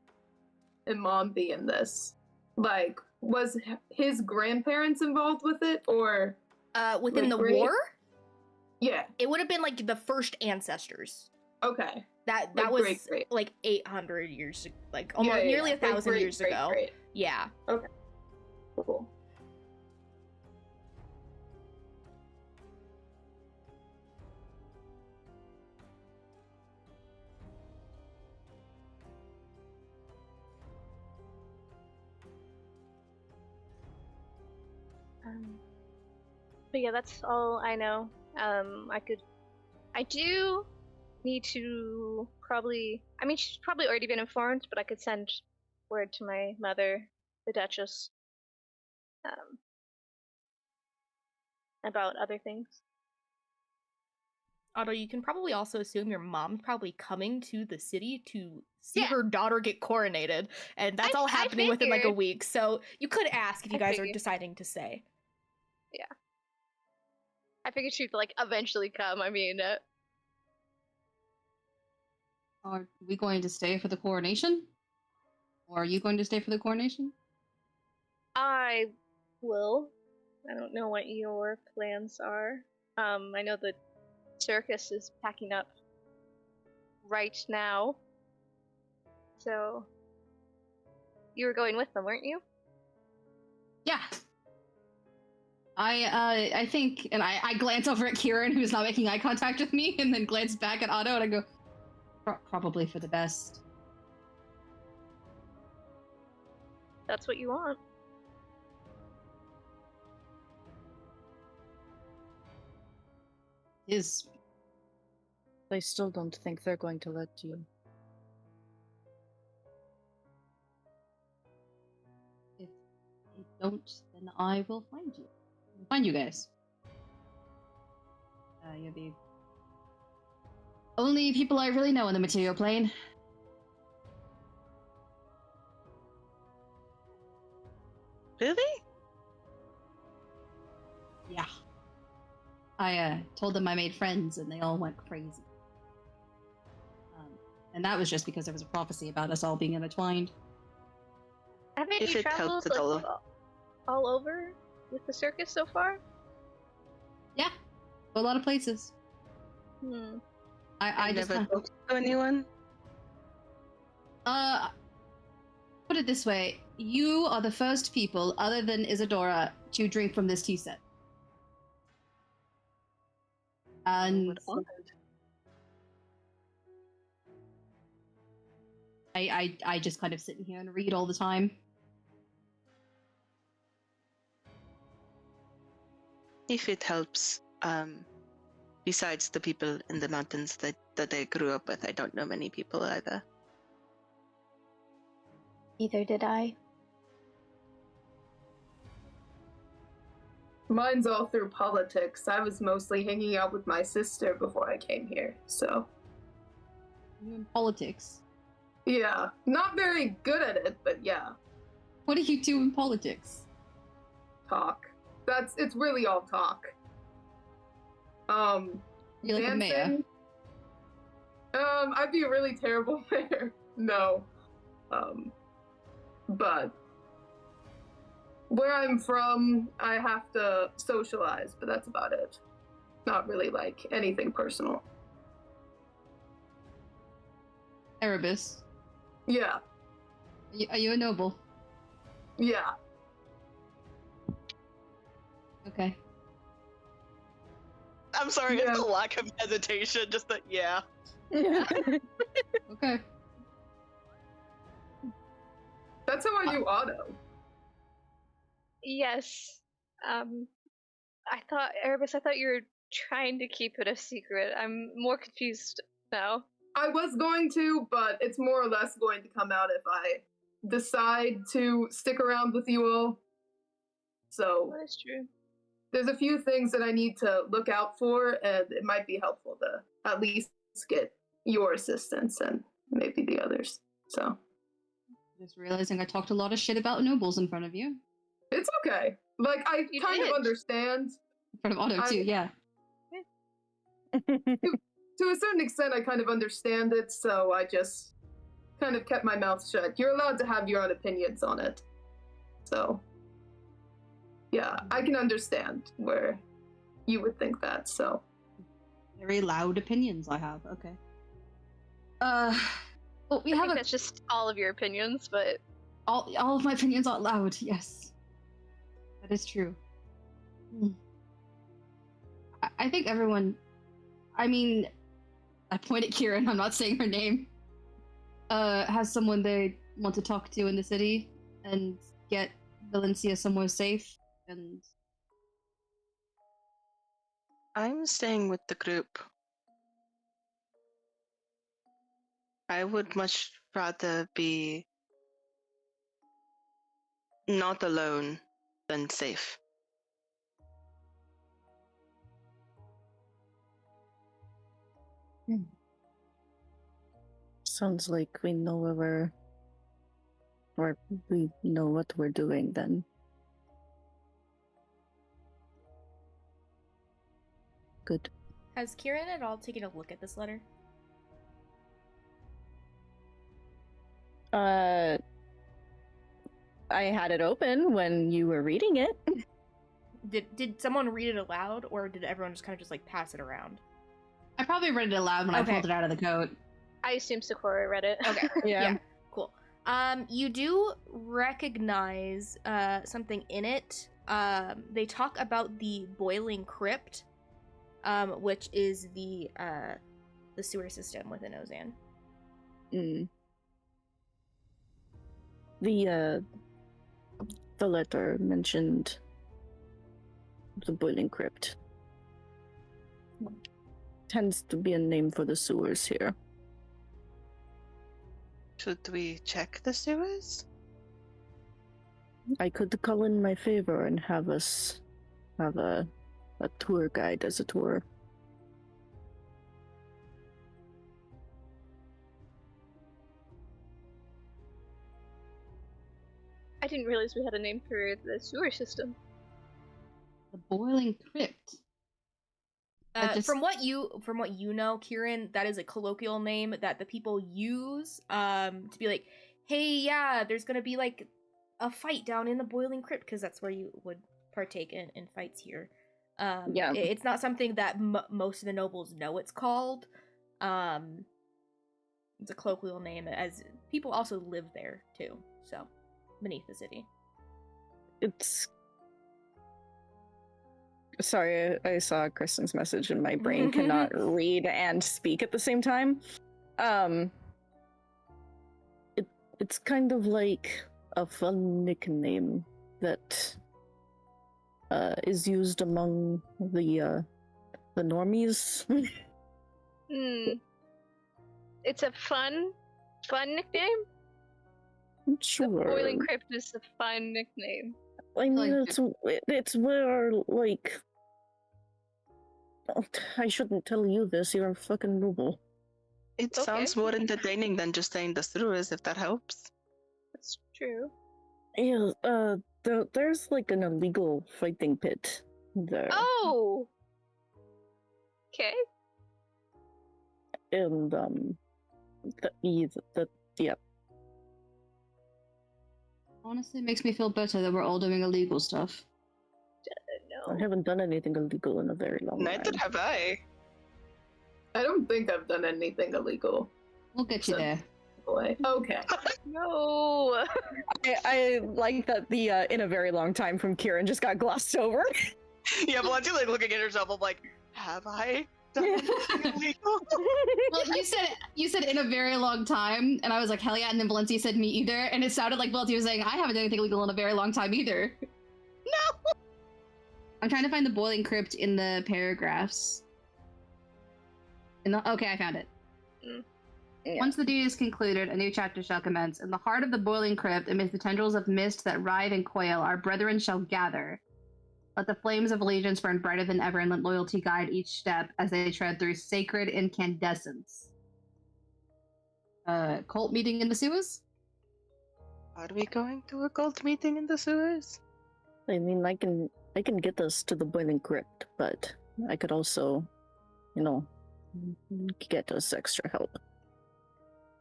and mom be in this? Like, was his grandparents involved with it, or within the war? Yeah, it would have been like the first ancestors. Okay, that was great. Like 800 years, like almost nearly 1,000 years ago. Great. Yeah. Okay. Cool. But yeah, that's all I know. I do need to probably. I mean, she's probably already been informed, but I could send word to my mother, the Duchess, um, about other things. Although you can probably also assume your mom's probably coming to the city to see Yeah. her daughter get coronated, and that's all I happening within like a figured. week. So you could ask if you I guys are figured. deciding to say. Yeah. I figured she'd like eventually come. I mean, Are we going to stay for the coronation? Or are you going to stay for the coronation? I will. I don't know what your plans are. I know the circus is packing up right now. So you were going with them, weren't you? Yeah. I think, and I glance over at Kieran, who's not making eye contact with me, and then glance back at Otto, and I go, probably for the best. That's what you want. Is I still don't think they're going to let you. if you don't, then I will find you. I'll find you guys. You're the only people I really know in the material plane. Really? Yeah. I told them I made friends and they all went crazy. And that was just because there was a prophecy about us all being intertwined. Haven't If you it helps traveled at like, all. all over with the circus so far? Yeah. A lot of places. Hmm. I just never talked to anyone. put it this way. You are the first people, other than Isadora, to drink from this tea set. And I just kind of sit in here and read all the time. If it helps, besides the people in the mountains that I grew up with, I don't know many people either. Either did I. Mine's all through politics. I was mostly hanging out with my sister before I came here, so. You're in politics. Yeah, not very good at it, but yeah, What do you do in politics? talk. It's really all talk. You're like a mayor. dancing. I'd be a really terrible mayor. No. But where I'm from, I have to socialize, but that's about it. Not really like anything personal. Erebus. Yeah, Are you a noble? yeah. I'm Okay. sorry, Yeah. it's the lack of hesitation, just that, yeah. Okay. That's how I knew Otto. Yes. Erebus, I thought you were trying to keep it a secret. I'm more confused now. I was going to, but it's more or less going to come out if I decide to stick around with you all. So That is true. there's a few things that I need to look out for, and it might be helpful to at least get your assistance and maybe the others. So Just realizing I talked a lot of shit about nobles in front of you. it's okay. Like, I You kind did. of understand. In front of Otto, too, yeah. To a certain extent, I kind of understand it, so I just kind of kept my mouth shut. You're allowed to have your own opinions on it. So, yeah, I can understand where you would think that, so. Very loud opinions I have. Okay. Well, we I have think that's just all of your opinions, but all of my opinions are loud. Yes, that is true. I think everyone. I mean, I point at Kieran. I'm not saying her name. Has someone they want to talk to in the city and get Valencia somewhere safe and I'm staying with the group. I would much rather be not alone than safe. Sounds like we know or we know what we're doing then. Good. Has Kieran at all taken a look at this letter? I had it open when you were reading it. Did someone read it aloud, or did everyone just kind of just like pass it around? I probably read it aloud when I Okay. pulled it out of the coat. I assume Sakura read it. Okay. Yeah. Cool. You do recognize something in it. They talk about the boiling crypt, which is the sewer system within Ozan. Mm. The letter mentioned the boiling crypt. Tends to be a name for the sewers here. Should we check the sewers? I could call in my favor and have us have a tour guide as a tour. I didn't realize we had a name for the sewer system. The boiling crypt. From what you know, Kieran, that is a colloquial name that the people use to be like, hey, yeah, there's gonna be like a fight down in the boiling crypt, because that's where you would partake in fights here. Yeah. It's not something that most of the nobles know it's called. It's a colloquial name, as people also live there too, so beneath the city. It's sorry, I saw Kristen's message and my brain cannot read and speak at the same time. It's kind of like a fun nickname that is used among the normies. It's a fun nickname? Sure. The boiling crypt is a fun nickname. I mean, Like- it's where, like... Oh, I shouldn't tell you this, you're a fucking noble. It Okay. sounds more entertaining than just saying the sewers, if that helps. That's true. Yeah, there's like an illegal fighting pit there. Oh! Okay. And, yeah. Honestly, it makes me feel better that we're all doing illegal stuff. I No. haven't done anything illegal in a very long Neither time. have I. I don't think I've done anything illegal. We'll get you there. Boy. Okay. No! I like that the in a very long time from Kieran just got glossed over. Yeah, Valencia like looking at herself, I'm like, have I done anything illegal? Well, you said in a very long time, and I was like, hell yeah, and then Valencia said me either, and it sounded like Valencia was saying, I haven't done anything illegal in a very long time either. No! I'm trying to find the boiling crypt in the paragraphs. Okay, I found it. Yeah. Once the deed is concluded, a new chapter shall commence. In the heart of the boiling crypt, amidst the tendrils of mist that writhe and coil, our brethren shall gather. Let the flames of allegiance burn brighter than ever, and let loyalty guide each step as they tread through sacred incandescence. Cult meeting in the sewers? Are we going to a cult meeting in the sewers? I mean, I can get us to the boiling crypt, but I could also, get us extra help.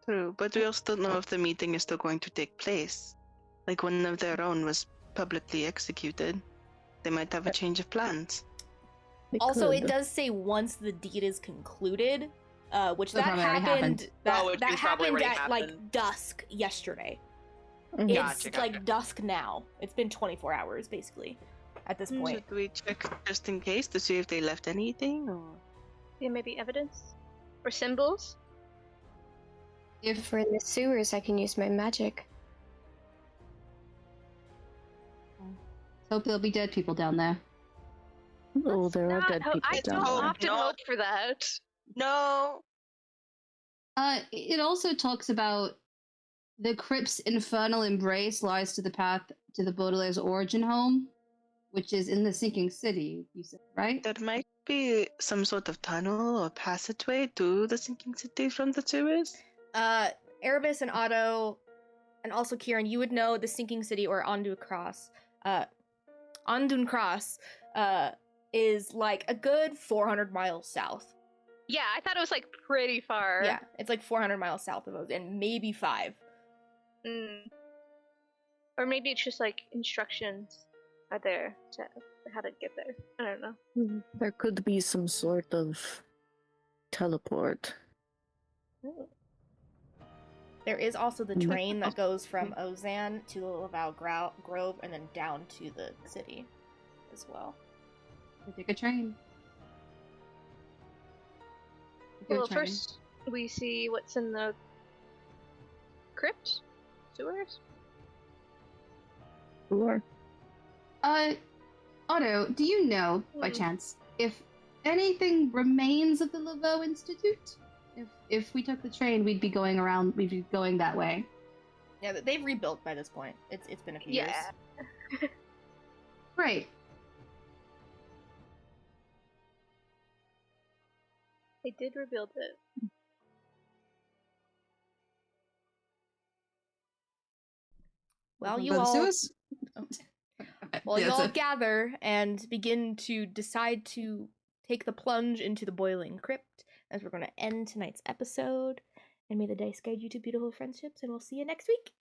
True, but we also don't know if the meeting is still going to take place. Like one of their own was publicly executed. They might have a change of plans. We Also, it could. does say once the deed is concluded, which So that probably already happened. happened. That, which that means probably happened already at like happened. dusk yesterday. Mhm. It's Gotcha. like dusk now. It's been 24 hours basically at this point. Should we check just in case to see if they left anything? Or Yeah, maybe evidence? Or symbols? If For the sewers, I can use my magic. hope there'll be dead people down there. Oh, Let's there are not dead people I down don't there. often not. hope for that. No. It also talks about the crypt's infernal embrace lies to the path to the Baudelaire's origin home, which is in the sinking city, you said, right? There might be some sort of tunnel or passageway to the sinking city from the sewers. Erebus and Otto, and also Kieran, you would know the sinking city or Ondun Cross. Ondun Cross is like a good 400 miles south. Yeah, I thought it was like pretty far. Yeah, it's like 400 miles south of Oz, and maybe 5. Or maybe it's just like instructions are there to how to get there. I don't know. There could be some sort of teleport. There is also the train that goes from Ozan to the Laval Grove and then down to the city as well. We take a train. Well, first we see what's in the crypt? Sewers? Sure. Otto, do you know, by chance, if anything remains of the Laveau Institute? If we took the train, we'd be going that way. Yeah, they've rebuilt by this point. It's been a few years. Right. They did rebuild it. Well, Wanna you go to the all sewers? Well, Yeah, you all so- gather and begin to decide to take the plunge into the boiling crypt, as we're going to end tonight's episode. And may the dice guide you to beautiful friendships, and we'll see you next week.